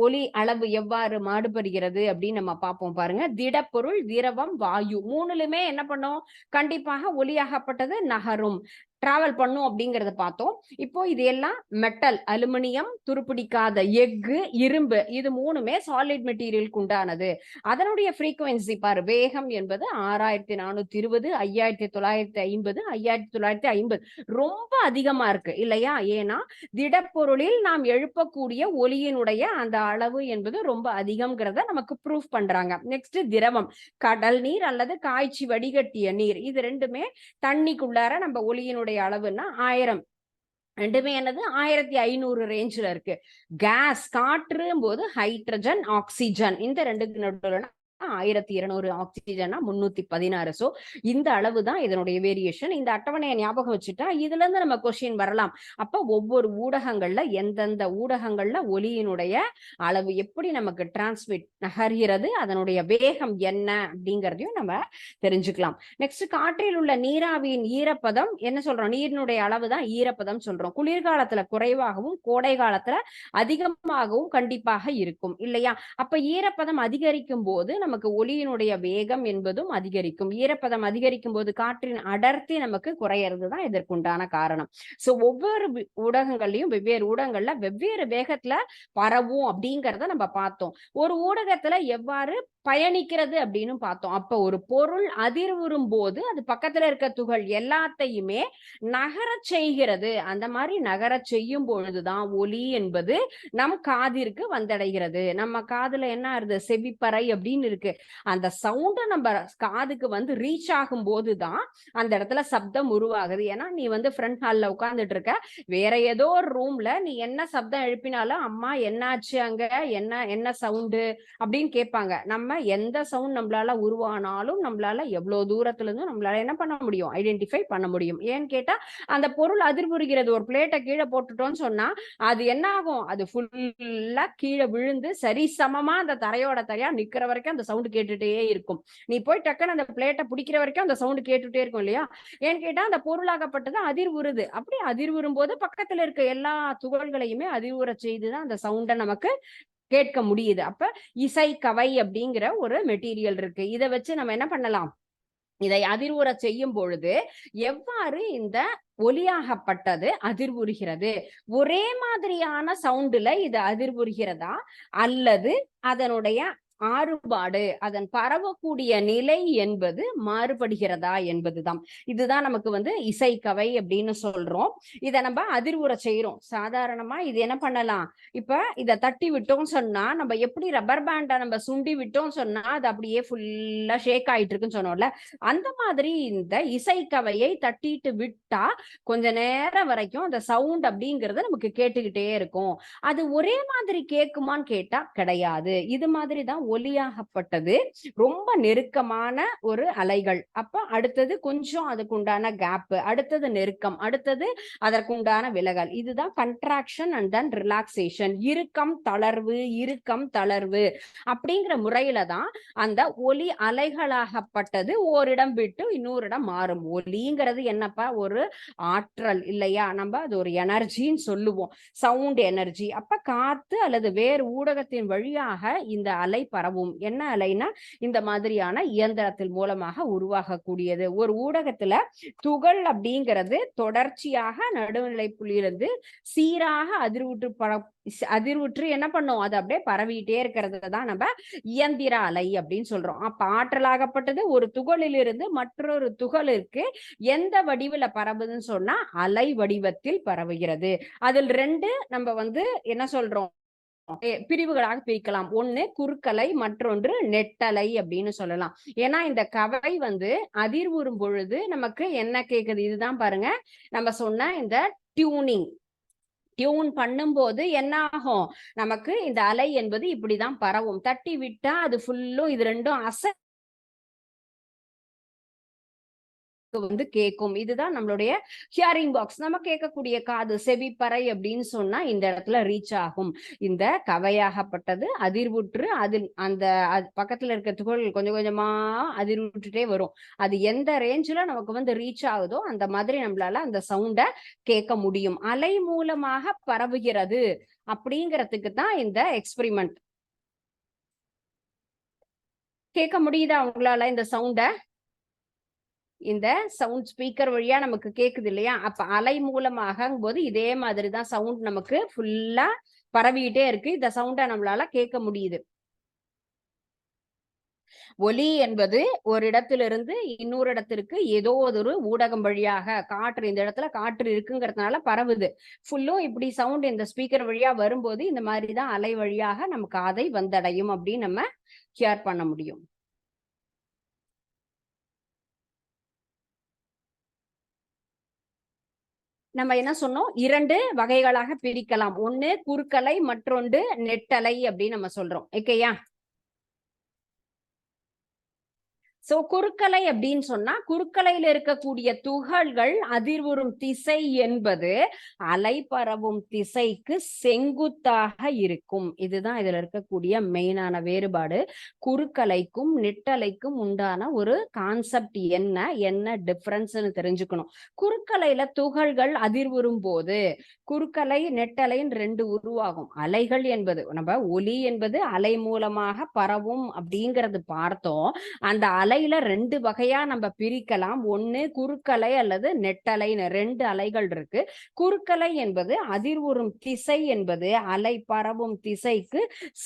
ஒலி அளவு எவ்வாறு மாறுபடுகிறது அப்படின்னு நம்ம பார்ப்போம் பாருங்க. திடப்பொருள், திரவம், வாயு மூணுலுமே என்ன பண்ணும், கண்டிப்பாக ஒலியாகப்பட்டது நகரும், டிராவல் பண்ணும் அப்படிங்கறத பார்த்தோம். இப்போ இது எல்லாம் மெட்டல், அலுமினியம், துருப்பிடிக்காத எஃகு, இரும்பு, இது மூணுமே சாலிட் மெட்டீரியலுக்கு உண்டானது. அதனுடைய ஃப்ரீக்வன்சி பாரு, வேகம் என்பது 6420, 5950, 5950 ரொம்ப அதிகமா இருக்கு இல்லையா. ஏன்னா திடப்பொருளில் நாம் எழுப்பக்கூடிய ஒலியினுடைய அந்த அளவு என்பது ரொம்ப அதிகம்ங்கிறத நமக்கு ப்ரூஃப் பண்றாங்க. நெக்ஸ்ட் திரவம், கடல் நீர் அல்லது காய்ச்சி வடிகட்டிய நீர், இது ரெண்டுமே தண்ணிக்குள்ளார நம்ம ஒலியினுடைய அளவுன்னா 1000, ரெண்டுமே என்னது 1500 ரேஞ்சில் இருக்கு. கேஸ், காற்றும் போது ஹைட்ரஜன், ஆக்சிஜன், இந்த ரெண்டுக்கு நடுவுல 1200, ஆக்சிஜன் 316. சோ இந்த அளவு தான் இதனுடைய வேரியேஷன். இந்த அட்டவணையை ஞாபகம் வச்சுட்டா இதுல இருந்து நம்ம கொஸ்டின் வரலாம். அப்ப ஒவ்வொரு ஊடகங்கள்ல எந்தெந்த ஊடகங்கள்ல ஒலியினுடைய அளவு எப்படி நமக்கு டிரான்ஸ்மிட் நகர்கிறது, அதனுடைய வேகம் என்ன அப்படிங்கறதையும் நம்ம தெரிஞ்சுக்கலாம். நெக்ஸ்ட் காற்றில் உள்ள நீராவியின் ஈரப்பதம் என்ன சொல்றோம், நீரினுடைய அளவு தான் ஈரப்பதம் சொல்றோம். குளிர்காலத்துல குறைவாகவும் கோடை காலத்துல அதிகமாகவும் கண்டிப்பாக இருக்கும் இல்லையா. அப்ப ஈரப்பதம் அதிகரிக்கும் போது நமக்கு ஒலியினுடைய வேகம் என்பதும் அதிகரிக்கும். ஈரப்பதம் அதிகரிக்கும் போது காற்றின் அடர்த்தி நமக்கு குறையிறது தான் இதற்குண்டான காரணம். சோ ஒவ்வொரு ஊடகங்கள்லயும் வெவ்வேறு ஊடகங்கள்ல வெவ்வேறு வேகத்துல பரவும் அப்படிங்கறத நம்ம பார்த்தோம். ஒரு ஊடகத்துல எவ்வாறு பயணிக்கிறது அப்படின்னு பார்த்தோம். அப்ப ஒரு பொருள் அதிர்வுறும் போது அது பக்கத்துல இருக்க துகள் எல்லாத்தையுமே நகர செய்கிறது. அந்த மாதிரி நகர செய்யும் பொழுதுதான் ஒலி என்பது நம் காதிற்கு வந்தடைகிறது. நம்ம காதுல என்ன ஆகுது, செவிப்பறை அப்படின்னு இருக்கு. அந்த சவுண்ட் நம்ம காதுக்கு வந்து ரீச் ஆகும் போதுதான் அந்த இடத்துல சப்தம் உருவாகுது. ஏன்னா நீ வந்து ஃப்ரண்ட் ஹால்ல உட்கார்ந்துட்டு இருக்க, வேற ஏதோ ஒரு ரூம்ல நீ என்ன சப்தம் எழுப்பினாலும் அம்மா என்னாச்சு அங்க, என்ன சவுண்டு அப்படின்னு கேட்பாங்க. நம்ம எந்த சவுண்ட் நம்மளால உருவானாலும் நம்மளால எவ்வளவு தூரத்துல இருந்து நம்மளால என்ன பண்ண முடியும், ஐடென்டிஃபை பண்ண முடியும். ஏன்னு கேட்டா அந்த பொருள் அதிர்வுறுகிறது. ஒரு பிளேட்டை கீழே போட்டுட்டோம்னு சொன்னா அது என்ன ஆகும், அது ஃபுல்லா கீழே விழுந்து சரி சமமா அந்த தரையோட தரையா நிக்கிற வரைக்கும் அந்த சவுண்ட் கேட்டுட்டே இருக்கும். நீ போய் டக்குன்னு அந்த பிளேட்டை பிடிக்கிற வரைக்கும் அந்த சவுண்ட் கேட்டுட்டே இருக்கும் இல்லையா. ஏன்னு கேட்டா அந்த பொருளாகப்பட்டது அதிர்வுறுது. அப்படி அதிர்வுறும் போது பக்கத்துல இருக்க எல்லா துகள்களையுமே அதிர்வுற செய்துதான் அந்த சவுண்டை நமக்கு கேட்க முடியுது. அப்ப இசைக்கவை அப்படிங்கிற ஒரு மெட்டீரியல் இருக்கு. இதை வச்சு நம்ம என்ன பண்ணலாம், இதை அதிர்வுற செய்யும் பொழுது எவ்வாறு இந்த ஒலியாகப்பட்டது அதிர்வுறுகிறது, ஒரே மாதிரியான சவுண்டுல இது அதிர்வுறுகிறதா அல்லது அதனுடைய மாறுபாடு, அதன் பரவக்கூடிய நிலை என்பது மாறுபடுகிறதா என்பதுதான். இதுதான் நமக்கு வந்து இசைக்கவை அப்படின்னு சொல்றோம். இதை நம்ம அதிர்வுற செய்யறோம். சாதாரணமா இது என்ன பண்ணலாம், இப்ப இதை தட்டி விட்டோம் சொன்னா நம்ம எப்படி ரப்பர் பேண்டை நம்ம சுண்டி விட்டோம் சொன்னா அது அப்படியே ஃபுல்லா ஷேக் ஆயிட்டு இருக்குன்னு சொன்னோம்ல, அந்த மாதிரி இந்த இசைக்கவையை தட்டிட்டு விட்டா கொஞ்ச நேரம் வரைக்கும் அந்த சவுண்ட் அப்படிங்கறது நமக்கு கேட்டுக்கிட்டே இருக்கும். அது ஒரே மாதிரி கேட்குமான்னு கேட்டா கிடையாது. இது மாதிரிதான் ஒலியாகப்பட்டது ரொம்ப நெருக்கமான ஒரு அலைகள். அப்ப அடுத்தது கொஞ்சம் அதுக்குண்டான கேப், அடுத்தது நெருக்கம், அடுத்தது அதற்குண்டான விலகல். இதுதான் கண்ட்ராக்ஷன் அண்ட் தென் ரிலாக்ஸேஷன். இறுக்கம் தளர்வு, இறுக்கம் தளர்வு அப்படிங்கிற முறையில தான் அந்த ஒலி அலைகளாகப்பட்டது ஓரிடம் விட்டு இன்னொரு இடம் மாறும். ஒலிங்கிறது என்னப்பா, ஒரு ஆற்றல் இல்லையா? நம்ம அது ஒரு எனர்ஜின்னு சொல்லுவோம், சவுண்ட் எனர்ஜி. அப்ப காத்து அல்லது வேறு ஊடகத்தின் வழியாக இந்த அலை பரவும். என்ன அலைனா இந்த மாதிரியான இயந்திரத்தின் மூலமாக உருவாகக்கூடியது. ஒரு ஊடகத்துல துகள் அப்படிங்கிறது தொடர்ச்சியாக நடுநிலை புள்ளியிலிருந்து சீராக அதிர்வுற்று என்ன பண்ணும், அது அப்படியே பரவிட்டே இருக்கிறது தான் நம்ம இயந்திர அலை அப்படின்னு சொல்றோம். அப்ப ஆற்றலாகப்பட்டது ஒரு துகளிலிருந்து மற்றொரு துகளிற்கு எந்த வடிவில பரவுதுன்னு சொன்னா அலை வடிவத்தில் பரவுகிறது. அதில் ரெண்டு நம்ம என்ன சொல்றோம், பிரிவுகளாக பிரிக்கலாம். ஒண்ணு குறுக்கலை, மற்றொன்று நெட்டலை அப்படின்னு சொல்லலாம். ஏன்னா இந்த கவை அதிர்வுறும் பொழுது நமக்கு என்ன கேக்குது, இதுதான் பாருங்க நம்ம சொன்ன இந்த டியூன் பண்ணும்போது என்ன ஆகும், நமக்கு இந்த அலை என்பது இப்படிதான் பரவும். தட்டி விட்டா அது ஃபுல்லும் இது ரெண்டும் கேட்கும். இதுதான் நம்மளுடைய ஹியரிங் பாக்ஸ், நம்ம கேட்கக்கூடிய காது, செவிப்பறை அப்படின்னு சொன்னா இந்த இடத்துல ரீச் ஆகும். இந்த கவையாகப்பட்டது அதிர்வுற்று அதில் அந்த பக்கத்துல இருக்க துகள் கொஞ்சம் கொஞ்சமா அதிர்வுற்றுட்டே வரும். அது எந்த ரேஞ்சில நமக்கு ரீச் ஆகுதோ அந்த மாதிரி நம்மளால அந்த சவுண்ட கேட்க முடியும். அலை மூலமாக பரவுகிறது அப்படிங்கிறதுக்கு தான் இந்த எக்ஸ்பெரிமெண்ட். கேட்க முடியுதா உங்களால இந்த சவுண்ட? இந்த சவுண்ட் ஸ்பீக்கர் வழியா நமக்கு கேக்குது இல்லையா? அப்ப அலை மூலமாக போது இதே மாதிரிதான் சவுண்ட் நமக்கு ஃபுல்லா பரவிட்டே இருக்கு. இந்த சவுண்ட நம்மளால கேட்க முடியுது. ஒலி என்பது ஒரு இடத்திலிருந்து இன்னொரு இடத்திற்கு ஏதோ ஒரு ஊடகம் வழியாக, காற்று இந்த இடத்துல காற்று இருக்குங்கிறதுனால பரவுது. ஃபுல்லும் இப்படி சவுண்ட் இந்த ஸ்பீக்கர் வழியா வரும்போது இந்த மாதிரிதான் அலை வழியாக நமக்கு காதை வந்தடையும் அப்படின்னு நம்ம ஹியர் பண்ண முடியும். நம்ம என்ன சொன்னோம், 2 வகைகளாக பிரிக்கலாம். ஒண்ணு குறுக்கலை, மற்றொன்று நெட்டலை அப்படின்னு நம்ம சொல்றோம். ஓகேயா? சோ குறுக்கலை அப்படின்னு சொன்னா குறுக்கலையில் இருக்கக்கூடிய துகள்கள் அதிர்வுறும் திசை என்பது அலை பரவும் திசைக்கு செங்குத்தாக இருக்கும். இதுதான் இதுல இருக்கக்கூடிய மெயினான வேறுபாடு. குறுக்கலைக்கும் நெட்டலைக்கும் உண்டான ஒரு கான்செப்ட் என்ன டிஃபரன்ஸ்னு தெரிஞ்சுக்கணும். குறுக்கலையில துகள்கள் அதிர்வுறும் போது குறுக்கலை நெட்டலைன்னு 2 உருவாகும். அலைகள் என்பது நம்ம ஒலி என்பது அலை மூலமாக பரவும் அப்படிங்கிறது பார்த்தோம். அந்த அலையில 2 வகையா நம்ம பிரிக்கலாம். ஒண்ணு குறுக்கலை அல்லது நெட்டலைன்னு 2 அலைகள் இருக்கு. குறுக்கலை என்பது அதிர்வுறும் திசை என்பது அலை பரவும் திசைக்கு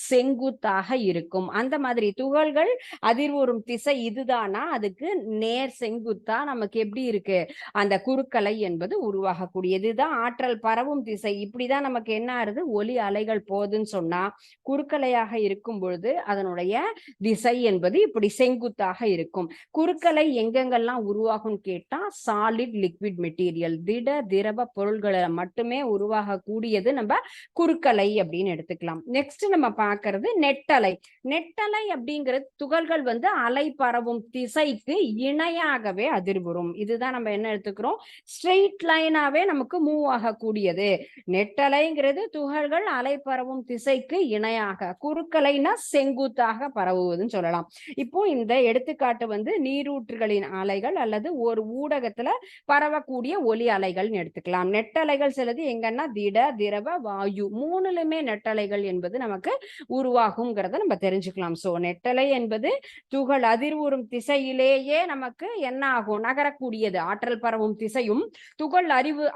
செங்குத்தாக இருக்கும். அந்த மாதிரி துகள்கள் அதிர்வுறும் திசை இதுதானா, அதுக்கு நேர் செங்குத்தா நமக்கு எப்படி இருக்கு, அந்த குறுக்கலை என்பது உருவாகக்கூடியது. தான் ஆற்றல் பரவும் திசை. இப்படிதான் நமக்கு என்ன ஆறுது, ஒலி அலைகள் போகுதுன்னு சொன்னா குறுக்கலையாக இருக்கும் பொழுது அதனுடைய திசை என்பது இப்படி செங்குத்தாக இருக்கும். குறுக்கலை எங்கெங்கெல்லாம் உருவாகும் கேட்டா சாலிட் லிக்விட் மெட்டீரியல், திட திரவ பொருள்களை மட்டுமே உருவாகக்கூடியது நம்ம குறுக்கலை அப்படின்னு எடுத்துக்கலாம். நெக்ஸ்ட் நம்ம பார்க்கிறது நெட்டலை. நெட்டலை அப்படிங்கிறது துகள்கள் அலை பரவும் திசைக்கு இணையாகவே அதிர்வுறும். இதுதான் நம்ம என்ன எடுத்துக்கிறோம், ஸ்ட்ரெயிட் லைனாவே நமக்கு மூவ் ஆகக்கூடியது. நெட்டலைங்கிறது துகள்கள் அலை பரவும் திசைக்கு இணையாக, குறுக்கலைனா செங்குத்தாக பரவுவதுன்னு சொல்லலாம். இப்போ இந்த எடுத்துக்காட்டு நீரூற்றுகளின் அலைகள் அல்லது ஒரு ஊடகத்துல பரவக்கூடிய ஒலி அலைகள் எடுத்துக்கலாம். நெட்டலைகள் சிலது எங்கன்னா திட திரவ வாயு மூணுலுமே நெட்டலைகள் என்பது நமக்கு உருவாகுங்கிறத நம்ம தெரிஞ்சுக்கலாம். சோ நெட்டலை என்பது துகள் அதிர்வுறும் திசையிலேயே நமக்கு என்ன ஆகும், நகரக்கூடியது. ஆற்றல் பரவும் திசையும் துகள்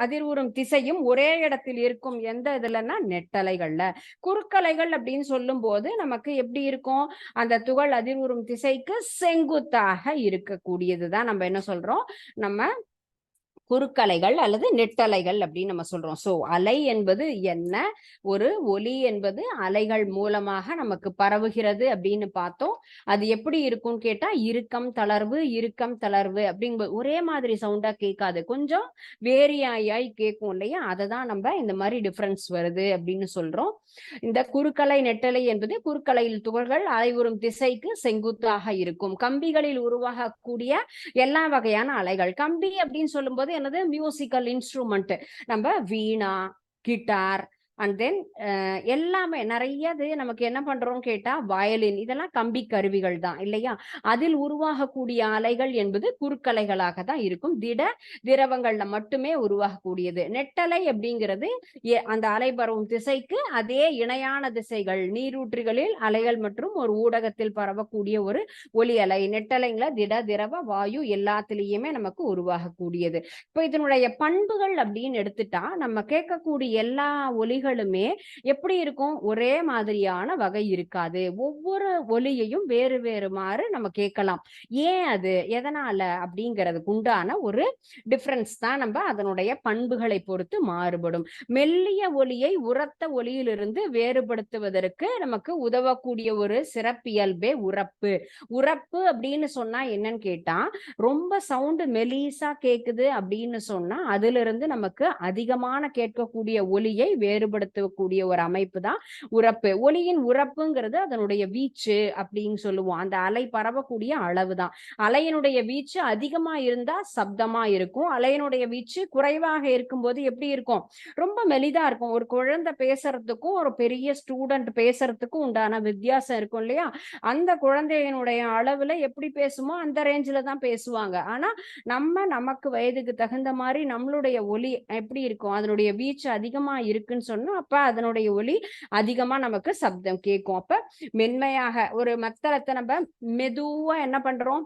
அதிர்வுறும் திசையும் ஒரே இடத்தில் இருக்கும். எந்த இதுலன்னா நெட்டலைகள்ல. குறுக்கலைகள் அப்படின்னு சொல்லும் போது நமக்கு எப்படி இருக்கும், அந்த துகள் அதிர்வுறும் திசைக்கு செங்குத்தாக இருக்கக்கூடியதுதான் நம்ம என்ன சொல்றோம், நம்ம குறுக்கலைகள் அல்லது நெட்டலைகள் அப்படின்னு நம்ம சொல்றோம். சோ அலை என்பது என்ன, ஒரு ஒலி என்பது அலைகள் மூலமாக நமக்கு பரவுகிறது அப்படின்னு பார்த்தோம். அது எப்படி இருக்கும்னு கேட்டா இறுக்கம் தளர்வு, இறுக்கம் தளர்வு அப்படிங்கும்போது ஒரே மாதிரி சவுண்டா கேட்காது, கொஞ்சம் வேரியாய் கேட்கும் இல்லையா? அதை தான் நம்ம இந்த மாதிரி டிஃபரன்ஸ் வருது அப்படின்னு சொல்றோம். இந்த குறுக்கலை நெட்டலை என்பது குறுக்கலையில் துகள்கள் அலைவுறும் திசைக்கு செங்குத்தாக இருக்கும். கம்பிகளில் உருவாகக்கூடிய எல்லா வகையான அலைகள். கம்பி அப்படின்னு சொல்லும்போது என்னது, மியூசிக்கல் இன்ஸ்ட்ருமெண்ட், நம்ம வீணா, கிட்டார் அண்ட் தென் எல்லாமே நிறையது நமக்கு என்ன பண்றோம் கேட்டா வயலின், இதெல்லாம் கம்பி கருவிகள் தான் இல்லையா. அதில் உருவாகக்கூடிய அலைகள் என்பது குறுக்கலைகளாக தான் இருக்கும். திரவங்கள்ல மட்டுமே உருவாகக்கூடியது. நெட்டலை அப்படிங்கிறது அந்த அலை பரவும் திசைக்கு அதே இணையான திசைகள், நீரூற்றுகளில் அலைகள் மற்றும் ஒரு ஊடகத்தில் பரவக்கூடிய ஒரு ஒலி அலை. நெட்டலைங்கள திரவ வாயு எல்லாத்திலையுமே நமக்கு உருவாகக்கூடியது. இப்போ இதனுடைய பண்புகள் அப்படின்னு எடுத்துட்டா நம்ம கேட்கக்கூடிய எல்லா ஒலிகளுமே எப்படி இருக்கும், ஒரே மாதிரியான வகை இருக்காது. ஒவ்வொரு ஒலியையும் வேறு வேறு மாறு நம்ம கேட்கலாம். ஏன் அது எதனால அப்படிங்கிறதுக்கு உண்டான ஒரு டிஃபரன்ஸ் தான் நம்ம அதனுடைய பண்புகளை பொறுத்து மாறுபடும். மெல்லிய ஒலியை உரத்த ஒலியிலிருந்து வேறுபடுத்துவதற்கு நமக்கு உதவக்கூடிய ஒரு சிறப்பியல்பே உரப்பு. உரப்பு அப்படின்னு சொன்னா என்னன்னு கேட்டா, ரொம்ப சவுண்டு மெலிசா கேக்குது அப்படின்னு சொன்னா அதுல இருந்து நமக்கு அதிகமான கேட்கக்கூடிய ஒலியை வேறுபடுத்தக்கூடிய ஒரு அமைப்பு தான் உரப்பு. ஒலியின் உரப்புங்கிறது அதனுடைய வீச்சு அப்படின்னு சொல்லுவோம். அந்த அலை பரவக்கூடிய அளவு தான். அலையினுடைய வீச்சு அதிகமா இருந்தா சப்தமா இருக்கும். அலையினுடைய வீச்சு குறைவாக இருக்கும்போது எப்படி இருக்கும், ரொம்ப மெலிதா இருக்கும். ஒரு குழந்தை பேசுறதுக்கும் ஒரு பெரிய ஸ்டூடெண்ட் பேசுறதுக்கும் உண்டான வித்தியாசம் இருக்கும் இல்லையா. அந்த குழந்தையினுடைய அளவுல எப்படி பேசுமோ அந்த ரேஞ்சில தான் பேசுவாங்க. ஆனா நமக்கு வயதுக்கு தகுந்த மாதிரி நம்மளுடைய ஒலி எப்படி இருக்கும், அதனுடைய வீச்சு அதிகமா இருக்குன்னு சொன்னா அப்ப அதனுடைய ஒலி அதிகமா நமக்கு சப்தம் கேட்கும். அப்ப மென்மையாக ஒரு மத்தளத்தை நம்ம மெதுவா என்ன பண்றோம்,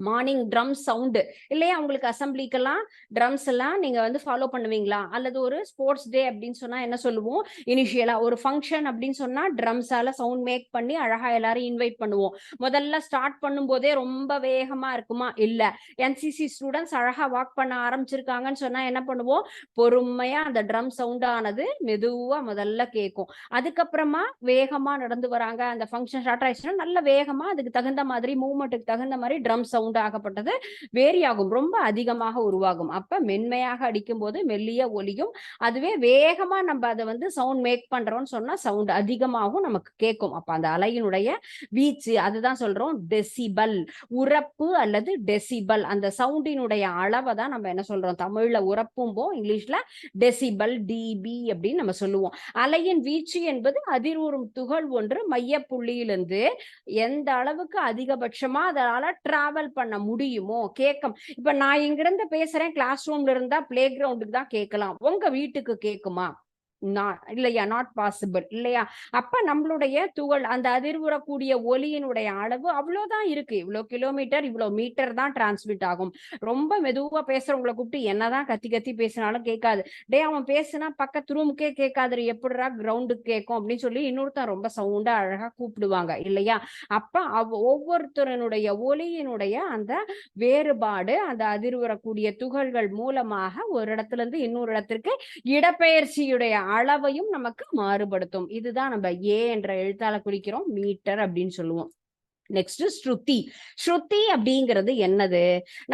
மார்னிங் ட்ரம் சவுண்டு இல்லையா. உங்களுக்கு அசம்பிளிக்கெல்லாம் ட்ரம்ஸ் எல்லாம் நீங்க வந்து ஃபாலோ பண்ணுவீங்களா, அல்லது ஒரு ஸ்போர்ட்ஸ் டே அப்படின்னு சொன்னா என்ன சொல்லுவோம், இனிஷியலா ஒரு ஃபங்க்ஷன் அப்படின்னு சொன்னா ட்ரம்ஸால சவுண்ட் மேக் பண்ணி அழகா எல்லாரும் இன்வைட் பண்ணுவோம். முதல்ல ஸ்டார்ட் பண்ணும் போதே ரொம்ப வேகமா இருக்குமா, இல்ல என்சிசி ஸ்டூடெண்ட்ஸ் அழகா வாக் பண்ண ஆரம்பிச்சிருக்காங்கன்னு சொன்னா என்ன பண்ணுவோம், பொறுமையா அந்த ட்ரம் சவுண்ட் ஆனது மெதுவா முதல்ல கேட்கும். அதுக்கப்புறமா வேகமா நடந்து வராங்க, அந்த ஃபங்க்ஷன் ஸ்டார்ட் ஆயிடுச்சுன்னா நல்ல வேகமா அதுக்கு தகுந்த மாதிரி மூவ்மெண்ட்டுக்கு தகுந்த மாதிரி ட்ரம் சவுண்ட் ஆகப்பட்டது வேரி ஆகும், ரொம்ப அதிகமாக உருவாகும். அப்ப மென்மையாக அடிக்கும் போது மெல்லிய ஒலியும், அதுவே வேகமா நம்ம அதை வந்து சவுண்ட் மேக் பண்றோம்னு சொன்னா சவுண்ட் அதிகமாகவும் நமக்கு கேட்கும். அப்ப அந்த அலையினுடைய வீச்சு அதுதான் சொல்றோம் டெசிபல், உரப்பு அல்லது டெசிபல். அந்த சவுண்டினுடைய அளவை தான் நம்ம என்ன சொல்றோம், தமிழ்ல உரப்பும் போ, இங்கிலீஷ்ல டெசிபல், டிபி அப்படின்னு நம்ம சொல்லுவோம். அலையின் வீச்சு என்பது அதிர்வுறும் துகள் ஒன்று மைய புள்ளியிலிருந்து எந்த அளவுக்கு அதிகபட்சமா அதனால டிராவல் பண்ண முடியுமோ கேட்கும். இப்ப நான் இங்கிருந்து பேசுறேன், கிளாஸ் ரூம்ல இருந்தா பிளே கிரவுண்டுக்கு தான் கேட்கலாம், உங்க வீட்டுக்கு கேட்குமா, இல்லையா, நாட் பாசிபிள் இல்லையா. அப்ப நம்மளுடைய துகள் அந்த அதிர்வுறக்கூடிய ஒலியினுடைய அளவு அவ்வளவுதான் இருக்கு. இவ்வளவு கிலோமீட்டர் இவ்வளவு மீட்டர் தான் டிரான்ஸ்மிட் ஆகும். ரொம்ப மெதுவா பேசுறவங்களை கூப்பிட்டு என்னதான் கத்தி கத்தி பேசினாலும் கேட்காது. டே அவன் பேசுனா பக்கத்து ரூமுக்கே கேட்காது, எப்படிடா கிரவுண்டுக்கு கேட்கும் அப்படின்னு சொல்லி இன்னொருத்தன் ரொம்ப சவுண்டா அழகா கூப்பிடுவாங்க இல்லையா. அப்ப ஒவ்வொருத்தருடைய ஒலியினுடைய அந்த வேறுபாடு அந்த அதிர்வுறக்கூடிய துகள்கள் மூலமாக ஒரு இடத்துல இருந்து இன்னொரு இடத்திற்கு இடப்பெயர்ச்சியுடைய அளவையும் நமக்கு மாறுபடுத்தும். இதுதான் நம்ம ஏ என்ற எழுத்தால குறிக்கிறோம், மீட்டர் அப்படின்னு சொல்லுவோம். நெக்ஸ்ட் ஸ்ருதி. ஸ்ருதி அப்படிங்கிறது என்னது,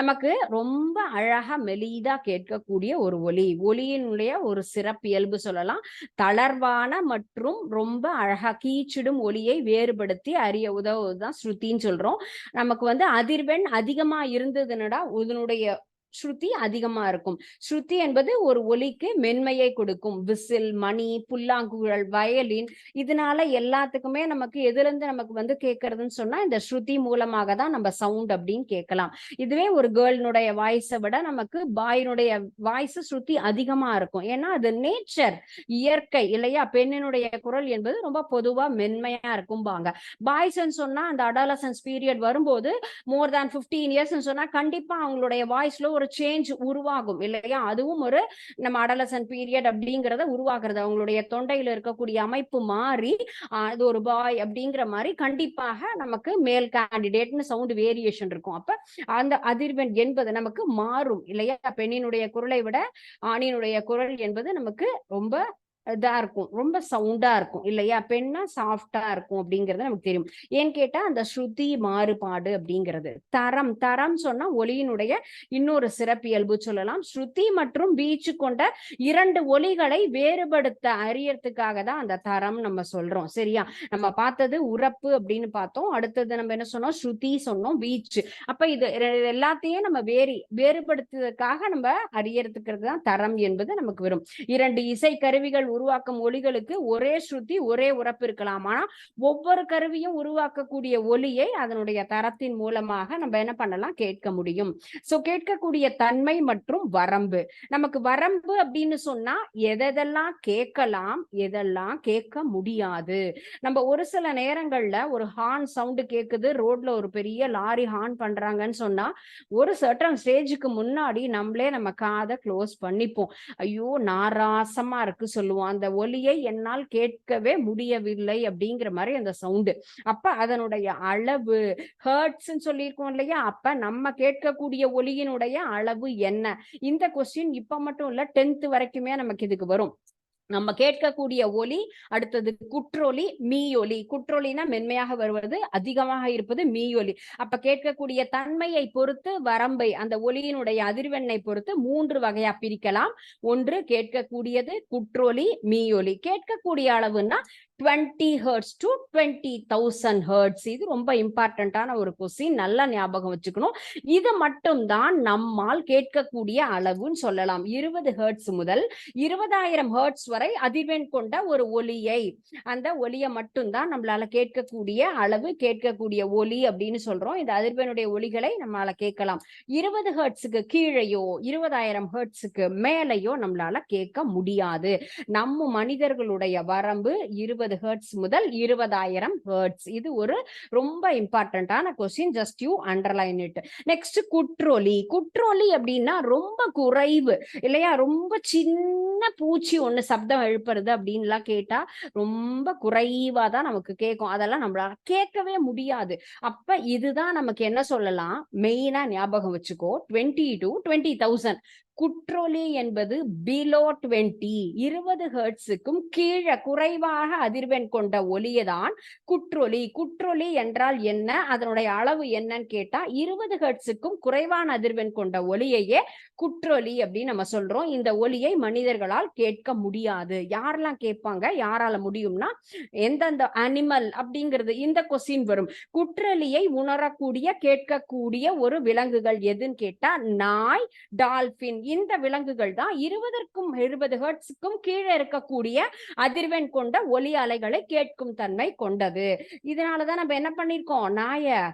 நமக்கு ரொம்ப அழகா மெலிதா கேட்கக்கூடிய ஒரு ஒலி. ஒலியினுடைய ஒரு சிறப்பியல்பு சொல்லலாம், தளர்வான மற்றும் ரொம்ப அழகா கீச்சிடும் ஒலியை வேறுபடுத்தி அறிய உதவுவதுதான் ஸ்ருதின்னு சொல்றோம். நமக்கு வந்து அதிர்வெண் அதிகமா இருந்ததுன்னடா இதனுடைய ஸ்ருதி அதிகமா இருக்கும். ஸ்ருதி என்பது ஒரு ஒலிக்கு மென்மையை கொடுக்கும். விசில், மணி, புல்லாங்குழல், வயலின், இதனால எல்லாத்துக்குமே நமக்கு எதுல இருந்து நமக்கு வந்து கேட்கறதுன்னு சொன்னா இந்த ஸ்ருதி மூலமாக தான் நம்ம சவுண்ட் அப்படின்னு கேட்கலாம். இதுவே ஒரு கேர்ள்னுடைய வாய்ஸை விட நமக்கு பாயினுடைய வாய்ஸ் ஸ்ருதி அதிகமா இருக்கும். ஏன்னா அது நேச்சர், இயற்கை இல்லையா. பெண்ணினுடைய குரல் என்பது ரொம்ப பொதுவா மென்மையா இருக்கும்பாங்க. பாய்ஸ்ன்னு சொன்னா அந்த அடாலசன்ஸ் பீரியட் வரும்போது மோர் தேன் 15 இயர்ஸ் சொன்னா கண்டிப்பா அவங்களுடைய வாய்ஸ்ல ஒரு சேஞ்ச் உருவாகும் இல்லையா. அதுவும் ஒரு நம்ம அடலசன் பீரியட் அப்படிங்கறத உருவாக்குறது, அவங்களுடைய தொண்டையில இருக்கக்கூடிய அமைப்பு மாறி அது ஒரு பாய் அப்படிங்கிற மாதிரி கண்டிப்பாக நமக்கு மேல் கேண்டிடேட்னு சவுண்ட் வேரியேஷன் இருக்கும். அப்ப அந்த அதிர்வெண் என்பது நமக்கு மாறும் இல்லையா. பெண்ணினுடைய குரலை விட ஆணினுடைய குரல் என்பது நமக்கு ரொம்ப இதா இருக்கும், ரொம்ப சவுண்டா இருக்கும் இல்லையா? பெண்ணா சாஃப்டா இருக்கும் அப்படிங்கிறது நமக்கு தெரியும். ஏன்னு கேட்டா அந்த ஸ்ருதி மாறுபாடு அப்படிங்கிறது. தரம் தரம் சொன்னா ஒலியினுடைய இன்னொரு சிறப்பியல்பு சொல்லலாம். ஸ்ருதி மற்றும் வீச்சு கொண்ட 2 ஒலிகளை வேறுபடுத்த அறியறதுக்காக தான் அந்த தரம் நம்ம சொல்றோம். சரியா? நம்ம பார்த்தது உரப்பு அப்படின்னு பார்த்தோம். அடுத்தது நம்ம என்ன சொன்னோம்? ஸ்ருதி சொன்னோம், வீச்சு. அப்ப இது எல்லாத்தையும் நம்ம வேறுபடுத்துவதற்காக நம்ம அறியறதுக்கு தான் தரம் என்பது நமக்கு வரும். 2 இசை கருவிகள் உருவாக்கும் ஒலிகளுக்கு ஒரே ஸ்ருதி ஒரே உரப்பு இருக்கலாம். ஆனா ஒவ்வொரு கருவியும் உருவாக்கக்கூடிய ஒலியை அதனுடைய தரத்தின் மூலமாக நம்ம என்ன பண்ணலாம்? கேட்க முடியும். சோ கேட்கக்கூடிய தன்மை மற்றும் வரம்பு. நமக்கு வரம்பு அப்படின்னு சொன்னா எதெல்லாம் கேட்கலாம், எதெல்லாம் கேட்க முடியாது. நம்ம ஒரு சில நேரங்கள்ல ஒரு ஹார்ன் சவுண்ட் கேக்குது, ரோட்ல ஒரு பெரிய லாரி ஹார்ன் பண்றாங்கன்னு சொன்னா ஒரு சர்டன் ஸ்டேஜுக்கு முன்னாடி நம்மளே நம்ம காதை க்ளோஸ் பண்ணிப்போம். ஐயோ நாராசமா இருக்கு சொல்லுவோம். அந்த ஒலியை என்னால் கேட்கவே முடியவில்லை அப்படிங்கிற மாதிரி அந்த சவுண்டு. அப்ப அதனுடைய அளவு ஹெர்ட்ஸ்ன்னு சொல்லியிருக்கோம் இல்லையா? அப்ப நம்ம கேட்கக்கூடிய ஒலியினுடைய அளவு என்ன? இந்த கொஸ்டின் இப்ப மட்டும் இல்ல 10th வரைக்குமே நமக்கு இதுக்கு வரும். நம்ம கேட்கக்கூடிய ஒலி, அடுத்தது குற்றொலி, மீயொலி. குற்றொலினா மென்மையாக வருவது, அதிகமாக இருப்பது மீயொலி. அப்ப கேட்கக்கூடிய தன்மையை பொறுத்து வரம்பை, அந்த ஒலியினுடைய அதிர்வெண்ணை பொறுத்து 3 வகையா பிரிக்கலாம். ஒன்று கேட்கக்கூடியது குற்றொலி, மீயொலி. கேட்கக்கூடிய அளவுன்னா 20 ஹெர்ட்ஸ் டு 20,000 ஹெர்ட்ஸ். இது ரொம்ப இம்பார்ட்டன்டான ஒரு கொஸ்டின், நல்லா ஞாபகம் வச்சுக்கணும். இது மட்டும் தான் நம்மால் கேட்கக்கூடிய அளவுன்னு சொல்லலாம். 20 ஹெர்ட்ஸ் முதல் 20,000 ஹெர்ட்ஸ் வரை அதிர்வெண் கொண்ட ஒரு ஒலியை, அந்த ஒலியை மட்டும்தான் நம்மளால கேட்கக்கூடிய அளவு, கேட்கக்கூடிய ஒலி அப்படின்னு சொல்றோம். இந்த அதிர்வெண்ணுடைய ஒலிகளை நம்மளால கேட்கலாம். 20 ஹெர்ட்ஸுக்கு கீழேயோ 20,000 ஹெர்ட்ஸுக்கு மேலேயோ நம்மளால கேட்க முடியாது. நம்ம மனிதர்களுடைய வரம்பு 20 ஹெர்ட்ஸ் முதல் 20,000 ஹெர்ட்ஸ். இது ஒரு ரொம்ப இம்பார்ட்டன்டான question, just you underline it. Next குற்றொலி. குற்றொலி அப்படின்னா ரொம்ப குறைவு இல்லையா? ரொம்ப சின்ன பூச்சி ஒண்ணு சப்தம் எழுப்புறது அப்படின்லாம் கேட்டா ரொம்ப குறைவா தான் நமக்கு கேட்கும். அதெல்லாம் நம்மளால கேட்கவே முடியாது. அப்ப இதுதான் நமக்கு என்ன சொல்லலாம், மெயினா ஞாபகம் வச்சுக்கோ, 20 to 20,000. குற்றொலி என்பது பிலோ 20 ஹெர்ட்ஸுக்கும் கீழே குறைவாக அதிர்வெண் கொண்ட ஒலியதான் குற்றொலி. குற்றொலி என்றால் என்ன, அதனுடைய அளவு என்னன்னு கேட்டா 20 ஹெர்ட்ஸுக்கும் குறைவான அதிர்வெண் கொண்ட ஒலியையே குற்றொலி அப்படின்னு நம்ம சொல்றோம். இந்த ஒலியை மனிதர்களால் கேட்க முடியாது. யாரெல்லாம் கேட்பாங்க, யாரால முடியும்னா எந்தெந்த அனிமல் அப்படிங்கிறது இந்த கொஸ்டின் வரும். குற்றொலியை உணரக்கூடிய கேட்கக்கூடிய ஒரு விலங்குகள் எதுன்னு கேட்டா நாய், டால்பின். இந்த விலங்குகள் தான் 20க்கும் 70 ஹெர்ட்ஸுக்கும் கீழே இருக்கக்கூடிய அதிர்வெண் கொண்ட ஒலி அலைகளை கேட்கும் தன்மை கொண்டது. இதனாலதான் நம்ம என்ன பண்ணிருக்கோம், நாய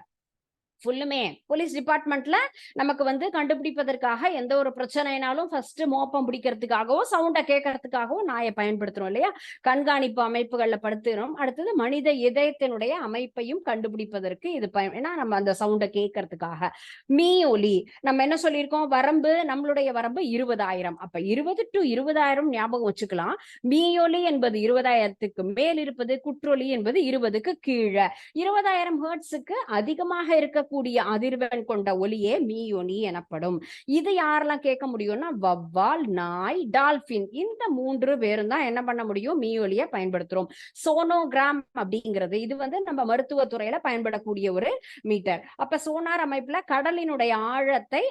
ஃபுல்லுமே போலீஸ் டிபார்ட்மெண்ட்ல நமக்கு வந்து கண்டுபிடிப்பதற்காக எந்த ஒரு பிரச்சனைனாலும் ஃபர்ஸ்ட் மோப்பம் பிடிக்கிறதுக்காகவும் சவுண்டை கேட்கறதுக்காகவும் நாயை பயன்படுத்துறோம் இல்லையா? கண்காணிப்பு அமைப்புகள்ல படுத்துறோம். அடுத்தது மனித இதயத்தினுடைய அமைப்பையும் கண்டுபிடிப்பதற்கு இது ஏன்னா நம்ம அந்த சவுண்டை கேட்கறதுக்காக. மீயொலி நம்ம என்ன சொல்லியிருக்கோம், வரம்பு, நம்மளுடைய வரம்பு 20,000. அப்ப 20 to 20,000 ஞாபகம் வச்சுக்கலாம். மீயொலி என்பது 20,000க்கு மேல் இருப்பது, குற்றொலி என்பது 20க்கு கீழே. 20,000 ஹெர்ட்ஸுக்கு அதிகமாக இருக்க அதிர்வெண் கொண்ட ஒலியே மீயொலி எனப்படும். இது யாரெல்லாம் கேட்க முடியும்னா வவ்வால், நாய், டால்பின். இந்த 3 பேரும் தான் என்ன பண்ண முடியும், மீயொலியை பயன்படுத்துறோம். சோனோகிராம் அப்படிங்கிறது இது வந்து நம்ம மருத்துவத்துறையில பயன்படக்கூடிய ஒரு மீட்டர். அப்ப சோனார் அமைப்புல கடலினுடைய ஆழத்தை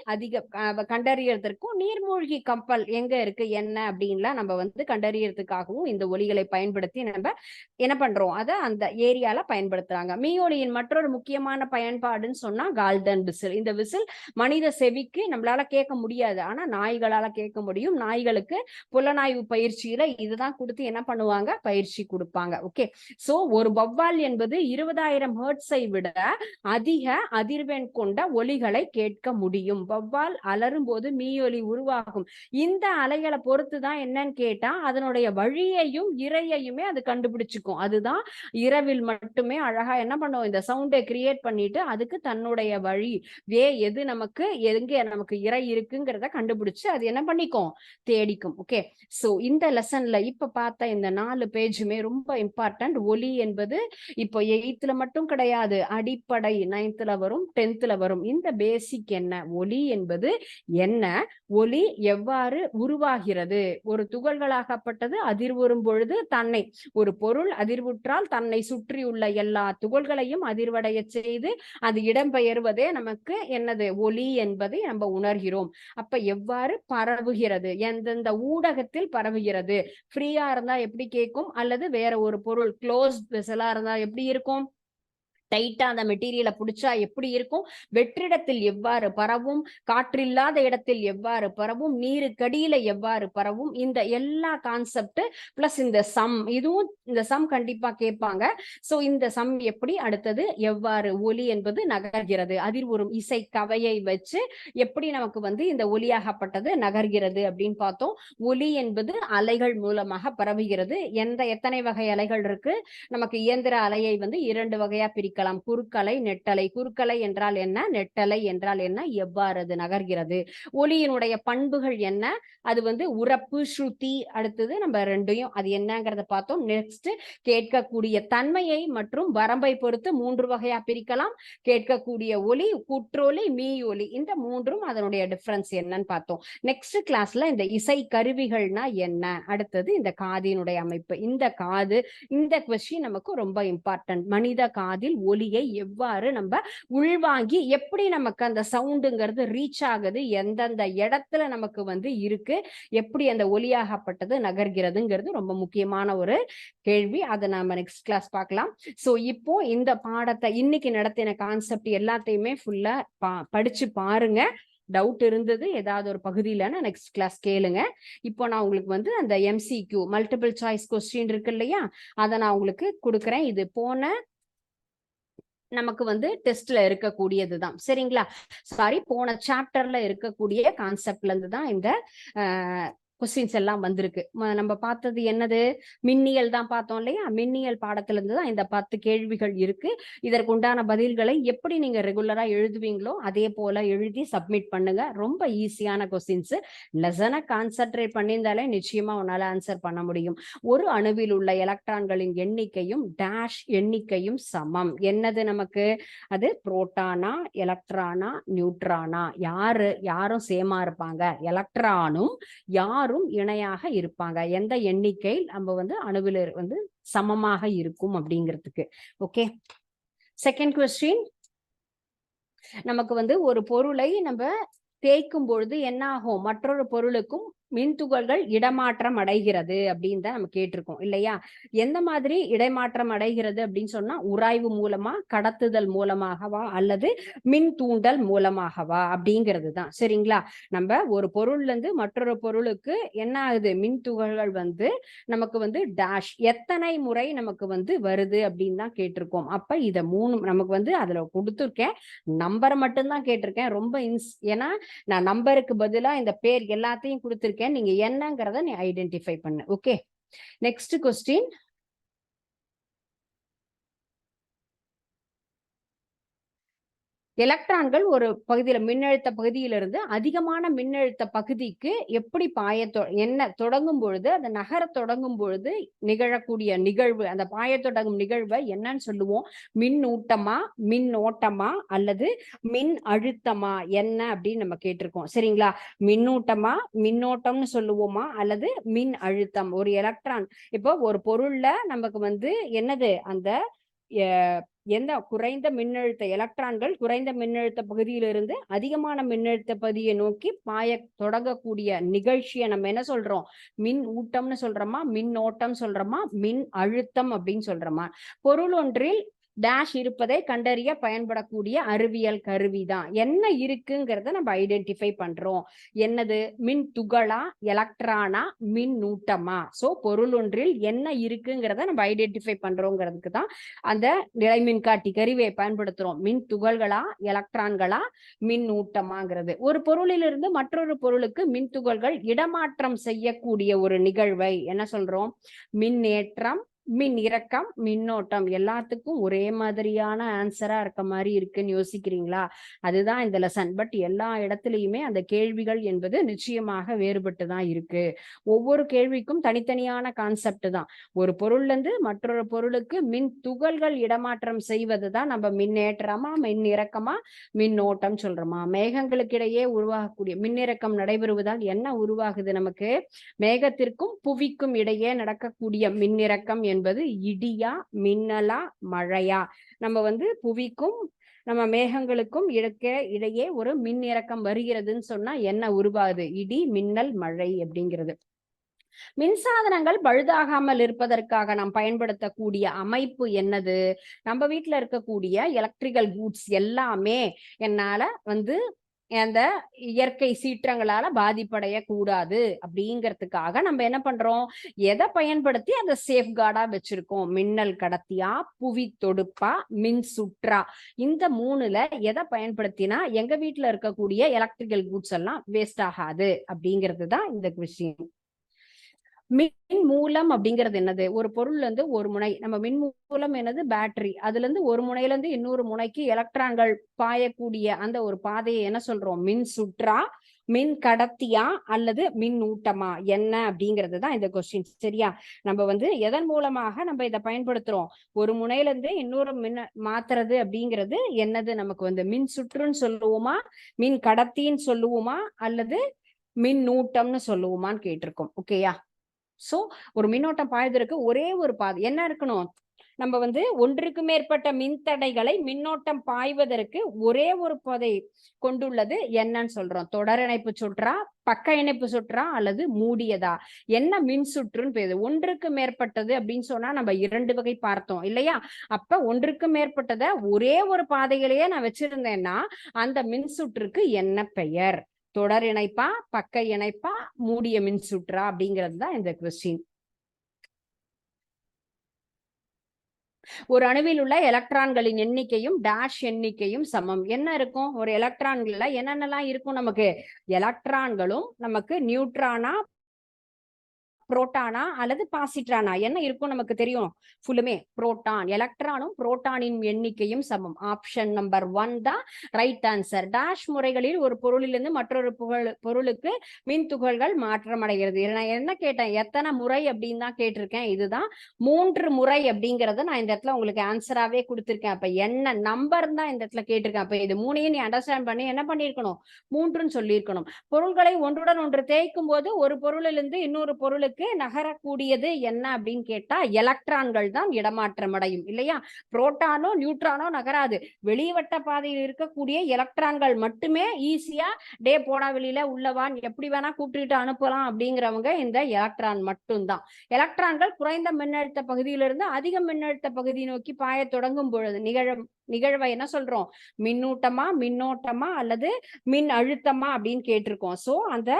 கண்டறியறதற்கும் நீர்மூழ்கி கப்பல் எங்க இருக்கு என்ன அப்படின்லாம் நம்ம வந்து கண்டறியறதுக்காகவும் இந்த ஒலிகளை பயன்படுத்தி நம்ம என்ன பண்றோம், அதை அந்த ஏரியால பயன்படுத்துறாங்க. மீயொலியின் மற்றொரு முக்கியமான பயன்பாடுன்னு சொன்னா கால்டன் விசில். இந்த விசில் மனித செவிக்கு நம்மளால கேட்க முடியாது, ஆனா நாய்களால கேட்க முடியும். நாய்களுக்கு புலனாய்வு பயிற்சியில இதுதான் கொடுத்து என்ன பண்ணுவாங்க, பயிற்சி கொடுப்பாங்க. ஓகே, சோ ஒரு வவ்வால் என்பது 20,000 ஹெர்ட்ஸை விட அதிக அதிர்வெண் கொண்ட ஒலிகளை கேட்க முடியும். வவ்வால் அலரும் போது மீயொலி உருவாகும். இந்த அலைகளை பொறுத்துதான் என்னன்னு கேட்டா அதனுடைய வழியையும் இரையையுமே அது கண்டுபிடிச்சுக்கும். அதுதான் இரவில் மட்டுமே அழகா என்ன பண்ணும், இந்த சவுண்டை கிரியேட் பண்ணிட்டு அதுக்கு தன் தன்னுடைய வழி வே எது நமக்கு எங்க நமக்கு இறை இருக்குங்கிறத கண்டுபிடிச்சு அது என்ன பண்ணிக்கும், தேடிக்கும். ஓகே, சோ இந்த லெசன்ல இப்ப பார்த்த இந்த 4 பேஜுமே ரொம்ப இம்பார்ட்டன்ட். ஒலி என்பது இப்போ 8th மட்டும் கிடையாது, அடிப்படை 9th வரும், 10th வரும். இந்த பேசிக் என்ன, ஒலி என்பது என்ன, ஒலி எவ்வாறு உருவாகிறது, ஒரு துகள்களாகப்பட்டது அதிர்வுறும் பொழுது தன்னை, ஒரு பொருள் அதிர்வுற்றால் தன்னை சுற்றியுள்ள எல்லா துகள்களையும் அதிர்வடைய செய்து அது இடம்பெயர்வதே நமக்கு என்னது, ஒலி என்பதை நம்ம உணர்கிறோம். அப்ப எவ்வாறு பரவுகிறது, எந்தெந்த ஊடகத்தில் பரவுகிறது, ஃப்ரீயா இருந்தா எப்படி கேட்கும், அல்லது வேற ஒரு பொருள் க்ளோஸ் வெசலா இருந்தா எப்படி இருக்கும், டைட்டா அந்த மெட்டீரியலை பிடிச்சா எப்படி இருக்கும், வெற்றிடத்தில் எவ்வாறு பரவும், காற்றில்லாத இடத்தில் எவ்வாறு பரவும், நீருக்கடியில எவ்வாறு பரவும், இந்த எல்லா கான்செப்ட் பிளஸ் இந்த சம், இதுவும் இந்த சம் கண்டிப்பா கேட்பாங்க. சோ இந்த சம் எப்படி, அடுத்தது எவ்வாறு ஒலி என்பது நகர்கிறது, அதிர்வுறும் இசை கவையை வச்சு எப்படி நமக்கு வந்து இந்த ஒலியாகப்பட்டது நகர்கிறது அப்படின்னு பார்த்தோம். ஒலி என்பது அலைகள் மூலமாக பரவுகிறது. எத்தனை வகை அலைகள் இருக்கு, நமக்கு இயந்திர அலையை வந்து 2 வகையா பிரிக்கலாம், குறுக்கலை, நெட்டலை. குறுக்கலை என்றால் என்ன, நெட்டலை என்றால் என்ன, எவ்வாறு அது நகர்கிறது, ஒலியினுடைய பண்புகள் என்ன, அது வந்து உரப்பு, ஸ்ருதி, அடுத்தது நம்ம ரெண்டையும் அது என்னங்கிறத பார்த்தோம். நெக்ஸ்ட் கேட்கக்கூடிய தன்மையை மற்றும் வரம்பை பொறுத்து 3 வகையா பிரிக்கலாம். கேட்கக்கூடிய ஒலி, குற்றொலி, மீ ஒலி, இந்த 3ம் அதனுடைய டிஃபரன்ஸ் என்னன்னு பார்த்தோம். நெக்ஸ்ட் கிளாஸ்ல இந்த இசை கருவிகள்னா என்ன, அடுத்தது இந்த காதினுடைய அமைப்பு. இந்த காது, இந்த கொஸ்டின் நமக்கு ரொம்ப இம்பார்ட்டன்ட். மனித காதில் ஒலியை எவ்வாறு நம்ம உள்வாங்கி எப்படி நமக்கு அந்த சவுண்டுங்கிறது ரீச் ஆகுது, எந்தெந்த இடத்துல நமக்கு வந்து இருக்கு, எப்படி அந்த ஒலியாகப்பட்டது நகர்கிறதுங்கிறது ரொம்ப முக்கியமான ஒரு கேள்வி. அதை நாம நெக்ஸ்ட் கிளாஸ் பார்க்கலாம். சோ இப்போ இந்த பாடத்தை இன்னைக்கு நடத்தின கான்செப்ட் எல்லாத்தையுமே ஃபுல்லா படிச்சு பாருங்க. டவுட் இருந்தது ஏதாவது ஒரு பகுதியில நெக்ஸ்ட் கிளாஸ் கேளுங்க. இப்போ நான் உங்களுக்கு வந்து அந்த MCQ மல்டிபிள் சாய்ஸ் கொஸ்டின் இருக்கு இல்லையா, அதை நான் உங்களுக்கு கொடுக்குறேன். இது போன நமக்கு வந்து டெஸ்ட்ல இருக்கக்கூடியதுதான், சரிங்களா? சாரி, போன சாப்டர்ல இருக்கக்கூடிய கான்செப்ட்ல இருந்து தான் இந்த கொஸ்டின்ஸ் எல்லாம் வந்திருக்கு. நம்ம பார்த்தது என்னது, மின்னியல் தான் பார்த்தோம் இல்லையா, மின்னியல் பாடத்துல இருந்து தான் இந்த 10 கேள்விகள் இருக்கு. இதற்கு உண்டான பதில்களை எப்படி நீங்க ரெகுலரா எழுதுவீங்களோ அதே போல எழுதி சப்மிட் பண்ணுங்க. ரொம்ப ஈஸியான கொஸ்டின்ஸ், லெசனை கான்சென்ட்ரேட் பண்ணியிருந்தாலே நிச்சயமா உன்னால ஆன்சர் பண்ண முடியும். ஒரு அணுவில் உள்ள எலக்ட்ரான்களின் எண்ணிக்கையும் டேஷ் எண்ணிக்கையும் சமம். என்னது நமக்கு, அது புரோட்டானா, எலக்ட்ரானா, நியூட்ரானா, யாரும் சேமா இருப்பாங்க, எலக்ட்ரானும் யாரும் இணையாக இருப்பாங்க, எந்த எண்ணிக்கை நம்ம வந்து அணுவில் வந்து சமமாக இருக்கும் அப்படிங்கிறதுக்கு. ஓகே, செகண்ட் கொஸ்டின், நமக்கு வந்து ஒரு பொருளை நம்ம தேய்க்கும் பொழுது என்ன ஆகும், மற்றொரு பொருளுக்கும் மின்துகள்கள் இடமாற்றம் அடைகிறது அப்படின்னு தான் நம்ம கேட்டிருக்கோம் இல்லையா. எந்த மாதிரி இடமாற்றம் அடைகிறது அப்படின்னு சொன்னா, உராய்வு மூலமா, கடத்துதல் மூலமாகவா, அல்லது மின் தூண்டல் மூலமாகவா அப்படிங்கிறது தான், சரிங்களா. நம்ம ஒரு பொருள்ல இருந்து மற்றொரு பொருளுக்கு என்ன ஆகுது, மின் துகள்கள் வந்து நமக்கு வந்து டேஷ் எத்தனை முறை நமக்கு வந்து வருது அப்படின்னு தான் கேட்டிருக்கோம். அப்ப இத 3 நமக்கு வந்து அதுல கொடுத்துருக்கேன், நம்பரை மட்டும்தான் கேட்டிருக்கேன். ரொம்ப ஏன்னா நான் நம்பருக்கு பதிலா இந்த பேர் எல்லாத்தையும் கொடுத்திருக்கேன், நீங்க என்னங்கிறத நீ ஐடென்டிஃபை பண்ணு. ஓகே, நெக்ஸ்ட் கொஸ்டின், எலக்ட்ரான்கள் ஒரு பகுதியில மின்னழுத்த பகுதியிலிருந்து அதிகமான மின்னழுத்த பகுதிக்கு எப்படி என்ன தொடங்கும் பொழுது, அந்த நகர தொடங்கும் பொழுது நிகழக்கூடிய நிகழ்வு, அந்த பாய தொடங்கும் நிகழ்வை என்னன்னு சொல்லுவோம், மின்னூட்டமா, மின்னோட்டமா, அல்லது மின் அழுத்தமா, என்ன அப்படின்னு நம்ம கேட்டிருக்கோம், சரிங்களா. மின்னூட்டமா, மின்னோட்டம்னு சொல்லுவோமா, அல்லது மின் அழுத்தம். ஒரு எலக்ட்ரான் இப்போ ஒரு பொருள்ல நமக்கு வந்து என்னது, அந்த எந்த குறைந்த மின்னழுத்த எலக்ட்ரான்கள் குறைந்த மின்னழுத்த பகுதியிலிருந்து அதிகமான மின்னழுத்த பகுதியை நோக்கி பாய தொடங்கக்கூடிய நிகழ்ச்சியை நம்ம என்ன சொல்றோம், மின் ஊட்டம்னு சொல்றோமா, மின்னோட்டம் சொல்றோமா, மின் அழுத்தம் அப்படின்னு சொல்றோமா. பொருள் ஒன்றில் டேஷ் இருப்பதை கண்டறிய பயன்படக்கூடிய அறிவியல் கருவிதான். என்ன இருக்குங்கிறத நம்ம ஐடென்டிஃபை பண்றோம். என்னது, மின் துகளா, எலக்ட்ரானா, மின் ஊட்டமா. சோ பொருள் ஒன்றில் என்ன இருக்குங்கிறத நம்ம ஐடென்டிஃபை பண்றோங்கிறதுக்கு தான் அந்த நிலைமின்காட்டி கருவியை பயன்படுத்துறோம். மின் துகள்களா, எலக்ட்ரான்களா, மின் ஊட்டமாங்கிறது. ஒரு பொருளிலிருந்து மற்றொரு பொருளுக்கு மின் துகள்கள் இடமாற்றம் செய்யக்கூடிய ஒரு நிகழ்வை என்ன சொல்றோம், மின்னேற்றம், மின் இறக்கம், மின்னோட்டம் எல்லாத்துக்கும் ஒரே மாதிரியான ஆன்சரா இருக்க மாதிரி இருக்குன்னு யோசிக்கிறீங்களா? அதுதான் இந்த லெசன். பட் எல்லா இடத்துலயுமே அந்த கேள்விகள் என்பது நிச்சயமாக வேறுபட்டு தான் இருக்கு. ஒவ்வொரு கேள்விக்கும் தனித்தனியான கான்செப்ட் தான். ஒரு பொருள்ல இருந்து மற்றொரு பொருளுக்கு மின் துகள்கள் இடமாற்றம் செய்வது தான் நம்ம மின்னேற்றமா, மின் இறக்கமா, மின்னோட்டம் சொல்றோமா? மேகங்களுக்கு இடையே உருவாகக்கூடிய மின்னிறக்கம் நடைபெறுவதால் என்ன உருவாகுது நமக்கு? மேகத்திற்கும் புவிக்கும் இடையே நடக்கக்கூடிய மின்னிறக்கம் என்பது இடியா, மின்னலா, மழையா? நம்ம புவிக்கும் நம்ம மேகங்களுக்கும் இடையே ஒரு மின் இறக்கம் வருகிறதுன்னு சொன்னா என்ன உருவாகுது? இடி, மின்னல், மழை அப்படிங்கிறது. மின்சாதனங்கள் பழுதாகாமல் இருப்பதற்காக நாம் பயன்படுத்தக்கூடிய அமைப்பு என்னது? நம்ம வீட்டுல இருக்கக்கூடிய எலக்ட்ரிக்கல் கூட்ஸ் எல்லாமே என்னால அந்த இயற்கை சீற்றங்களால பாதிப்படைய கூடாது அப்படிங்கிறதுக்காக நம்ம என்ன பண்றோம்? எதை பயன்படுத்தி அதை சேஃப்கார்டா வச்சிருக்கோம்? மின்னல் கடத்தியா, புவி தொடுப்பா, மின் சுற்றா? இந்த 3ல எதை பயன்படுத்தினா எங்க வீட்டுல இருக்கக்கூடிய எலக்ட்ரிக்கல் கூட்ஸ் எல்லாம் வேஸ்ட் ஆகாது அப்படிங்கிறது தான் இந்த கொஸ்டின். மின் மூலம் அப்படிங்கிறது என்னது? ஒரு பொருள்ல இருந்து ஒரு முனை, நம்ம மின் மூலம் என்னது? பேட்டரி. அதுல இருந்து ஒரு முனையில இருந்து இன்னொரு முனைக்கு எலக்ட்ரான்கள் பாயக்கூடிய அந்த ஒரு பாதையை என்ன சொல்றோம்? மின் சுற்றா, மின் கடத்தியா, அல்லது மின் ஊட்டமா? என்ன அப்படிங்கிறது தான் இந்த கொஸ்டின். சரியா? நம்ம எதன் மூலமாக நம்ம இதை பயன்படுத்துறோம்? ஒரு முனையில இருந்து இன்னொரு மாத்துறது அப்படிங்கிறது என்னது? நமக்கு மின் சுற்றுன்னு சொல்லுவோமா, மின் கடத்தின்னு சொல்லுவோமா, அல்லது மின் ஊட்டம்னு சொல்லுவோமான்னு கேட்டிருக்கோம். ஓகேயா? சோ ஒரு மின்னோட்டம் பாய்வதற்கு ஒரே ஒரு பாதை என்ன இருக்கணும்? நம்ம ஒன்றுக்கு மேற்பட்ட மின்தடைகளை மின்னோட்டம் பாய்வதற்கு ஒரே ஒரு பாதை கொண்டுள்ளது என்னன்னு சொல்றோம்? தொடர் இணைப்பு சுற்றா, பக்க இணைப்பு சுற்றா, அல்லது மூடியதா? என்ன மின் சுற்றுன்னு பேரு? ஒன்றுக்கு மேற்பட்டது அப்படின்னு சொன்னா நம்ம 2 வகை பார்த்தோம் இல்லையா? அப்ப ஒன்றுக்கு மேற்பட்டத ஒரே ஒரு பாதைகளையே நான் வச்சிருந்தேன்னா அந்த மின் சுற்றுக்கு என்ன பெயர்? தொடர் இணைப்பா, பக்க இணைப்பா, மூடிய மின் சுற்றா? அப்படிங்கிறது தான் இந்த கொஸ்டின். ஒரு அணுவில் உள்ள எலக்ட்ரான்களின் எண்ணிக்கையும் டேஷ் எண்ணிக்கையும் சமம். என்ன இருக்கும்? ஒரு எலக்ட்ரான்கள்ல என்னென்னலாம் இருக்கும்? நமக்கு எலக்ட்ரான்களும் நமக்கு நியூட்ரானா, புரோட்டானா, அல்லது பாசிட்ரானா என்ன இருக்கும்? நமக்கு தெரியும். ஃபுல்லுமே புரோட்டான். எலக்ட்ரானும் புரோட்டானின் எண்ணிக்கையும் சமம். ஆப்ஷன் நம்பர் 1 தான் ரைட் ஆன்சர். டேஷ் முறைகளில் ஒரு பொருளிலிருந்து மற்றொரு பொருளுக்கு மின் துகள்கள் மாற்றம் அடைகிறது. நான் என்ன கேட்டேன்? எத்தனை முறை அப்படின்னு தான் கேட்டிருக்கேன். இதுதான் 3 முறை அப்படிங்கறத நான் இந்த இடத்துல உங்களுக்கு ஆன்சராவே கொடுத்திருக்கேன். அப்ப என்ன நம்பர் தான் இந்த இடத்துல கேட்டிருக்கேன். அப்ப இது 3ஐயும் நீ அண்டர்ஸ்டாண்ட் பண்ணி என்ன பண்ணிருக்கணும்? 3ன்னு சொல்லியிருக்கணும். பொருள்களை ஒன்றுடன் ஒன்று தேய்க்கும் போது ஒரு பொருளிலிருந்து இன்னொரு பொருளுக்கு நகரக்கூடியது என்ன அப்படின்னு கேட்டா எலக்ட்ரான்கள் தான் இடமாற்றம் அடையும் இல்லையா? புரோட்டானோ நியூட்ரானோ நகராது. வெளிவட்ட பாதையில் இருக்கக்கூடிய எலக்ட்ரான்கள் மட்டுமே ஈஸியா டே போடா வெளியில உள்ளவான் எப்படி வேணா கூப்பிட்டு அனுப்பலாம் அப்படிங்கிறவங்க இந்த எலக்ட்ரான் மட்டும்தான். எலக்ட்ரான்கள் குறைந்த மின்னழுத்த பகுதியிலிருந்து அதிக மின்னழுத்த பகுதி நோக்கி பாய தொடங்கும் பொழுது நிகழ்வை என்ன சொல்றோம்? மின்னூட்டமா, மின்னோட்டமா, அல்லது மின் அழுத்தமா அப்படின்னு கேட்டிருக்கோம். சோ அந்த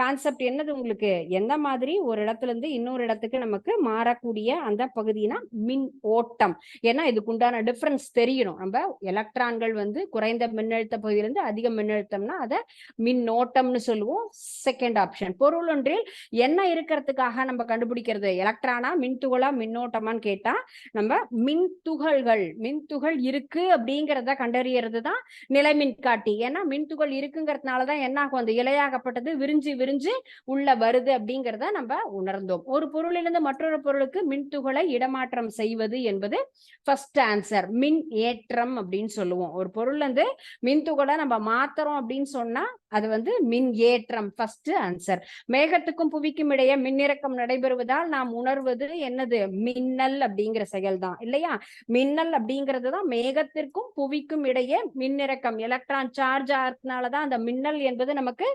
கான்செப்ட் என்னது உங்களுக்கு? எந்த மாதிரி ஒரு இடத்துல இருந்து இன்னொரு இடத்துக்கு நமக்கு மாறக்கூடிய அந்த பகுதினா மின் ஓட்டம். ஏன்னா இதுக்கு உண்டான டிஃபரன்ஸ் தெரியணும். நம்ம எலக்ட்ரான்கள் குறைந்த மின்னழுத்த பகுதியிலிருந்து அதிக மின்னழுத்தம்னா அதை மின்னோட்டம்னு சொல்லுவோம். Second option. பொருள் ஒன்றில் என்ன இருக்கிறதுக்காக நம்ம கண்டுபிடிக்கிறது? எலக்ட்ரானா, மின்துகளா, மின்னோட்டமான்னு கேட்டா நம்ம மின்துகள் இருக்கு அப்படிங்கிறத கண்டறியறது தான் நிலை மின்காட்டி. ஏன்னா மின்துகள் இருக்குங்கிறதுனாலதான் என்ன ஆகும்? அந்த இலையாகப்பட்டது விரிஞ்சு உள்ள வருது அப்படிங்கிறத நம்ம உணர்ந்தோம். ஒரு பொருளிலிருந்து மற்றொரு பொருளுக்கு மின்துகளை இடமாற்றம் செய்வது என்பது ஃபர்ஸ்ட் ஆன்சர். மின் ஏற்றம் அப்படின்னு சொல்லுவோம். ஒரு பொருள்ல இருந்து மின்துகளை நம்ம மாத்துறோம் அப்படின்னு சொன்னா அது மின் ஏற்றம் ஃபர்ஸ்ட் ஆன்சர். மேகத்துக்கும் புவிக்கும் இடையே மின்னிறக்கம் நடைபெறுவதால் நாம் உணர்வது என்னது? மின்னல் அப்படிங்கிற செயல் தான் இல்லையா? மின்னல் அப்படிங்கிறது தான் மேகத்திற்கும் புவிக்கும் இடையே மின்னிறக்கம், எலக்ட்ரான் சார்ஜ் ஆகிறதுனாலதான் அந்த மின்னல் என்பது நமக்கு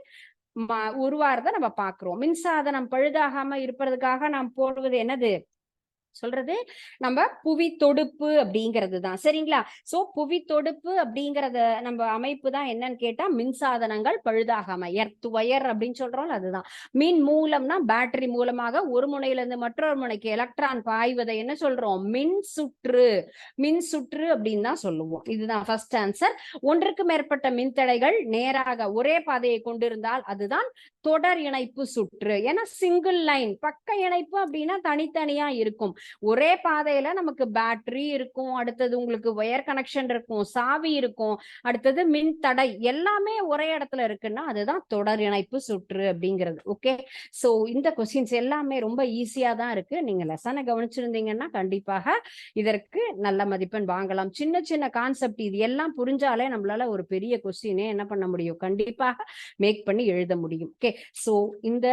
உருவாறத நம்ம பாக்குறோம். மின்சாதனம் பழுதாகாம இருப்பதற்காக நாம் போடுவது என்னது? சொல்றது நம்ம புவி தொடுப்பு அப்படிங்கிறது தான். சரிங்களா? சோ புவி தொடுப்பு அப்படிங்கறத நம்ம அமைப்பு தான் என்னன்னு கேட்டா மின்சாதனங்கள் பழுதாகாம, எர்த் வயர் அப்படின்னு சொல்றோம்ல அதுதான். மின் மூலம்னா பேட்டரி மூலமாக ஒரு முனையில இருந்து மற்றொரு முனைக்கு எலக்ட்ரான் பாய்வதை என்ன சொல்றோம்? மின் சுற்று. மின் சுற்று அப்படின்னு தான் சொல்லுவோம். இதுதான் ஃபர்ஸ்ட் ஆன்சர். ஒன்றுக்கு மேற்பட்ட மின்தடைகள் நேராக ஒரே பாதையை கொண்டிருந்தால் அதுதான் தொடர் இணைப்பு சுற்று. ஏன்னா சிங்கிள் லைன். பக்க இணைப்பு அப்படின்னா தனித்தனியா இருக்கும். ஒரே பாதையில நமக்கு பேட்டரி இருக்கும், அடுத்தது உங்களுக்கு ஒயர் கனெக்ஷன் இருக்கும், சாவி இருக்கும், அடுத்தது மின் தடை எல்லாமே ஒரே இடத்துல இருக்குன்னா அதுதான் தொடர் இணைப்பு சுற்று அப்படிங்கிறது. ஓகே, சோ இந்த கொஸ்டின்ஸ் எல்லாமே ரொம்ப ஈஸியா தான் இருக்கு. நீங்க லெசனை கவனிச்சிருந்தீங்கன்னா கண்டிப்பாக இதற்கு நல்ல மதிப்பெண் வாங்கலாம். சின்ன சின்ன கான்செப்ட் இது எல்லாம் புரிஞ்சாலே நம்மளால ஒரு பெரிய கொஸ்டினே என்ன பண்ண முடியும், கண்டிப்பாக மேக் பண்ணி எழுத முடியும். ஓகே, சோ இந்த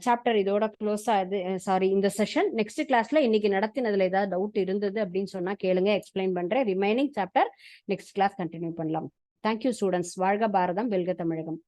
சாப்டர் இதோட க்ளோஸ் ஆகுது. சாரி, இந்த செஷன். நெக்ஸ்ட் கிளாஸ்ல இன்னைக்கு நடத்தினதுல ஏதாவது டவுட் இருந்தது அப்படின்னு சொன்னா கேளுங்க, எக்ஸ்பிளைன் பண்றேன். Remaining chapter next class continue பண்ணலாம். Thank you students. வாழ்க பாரதம், வெல்க தமிழகம்.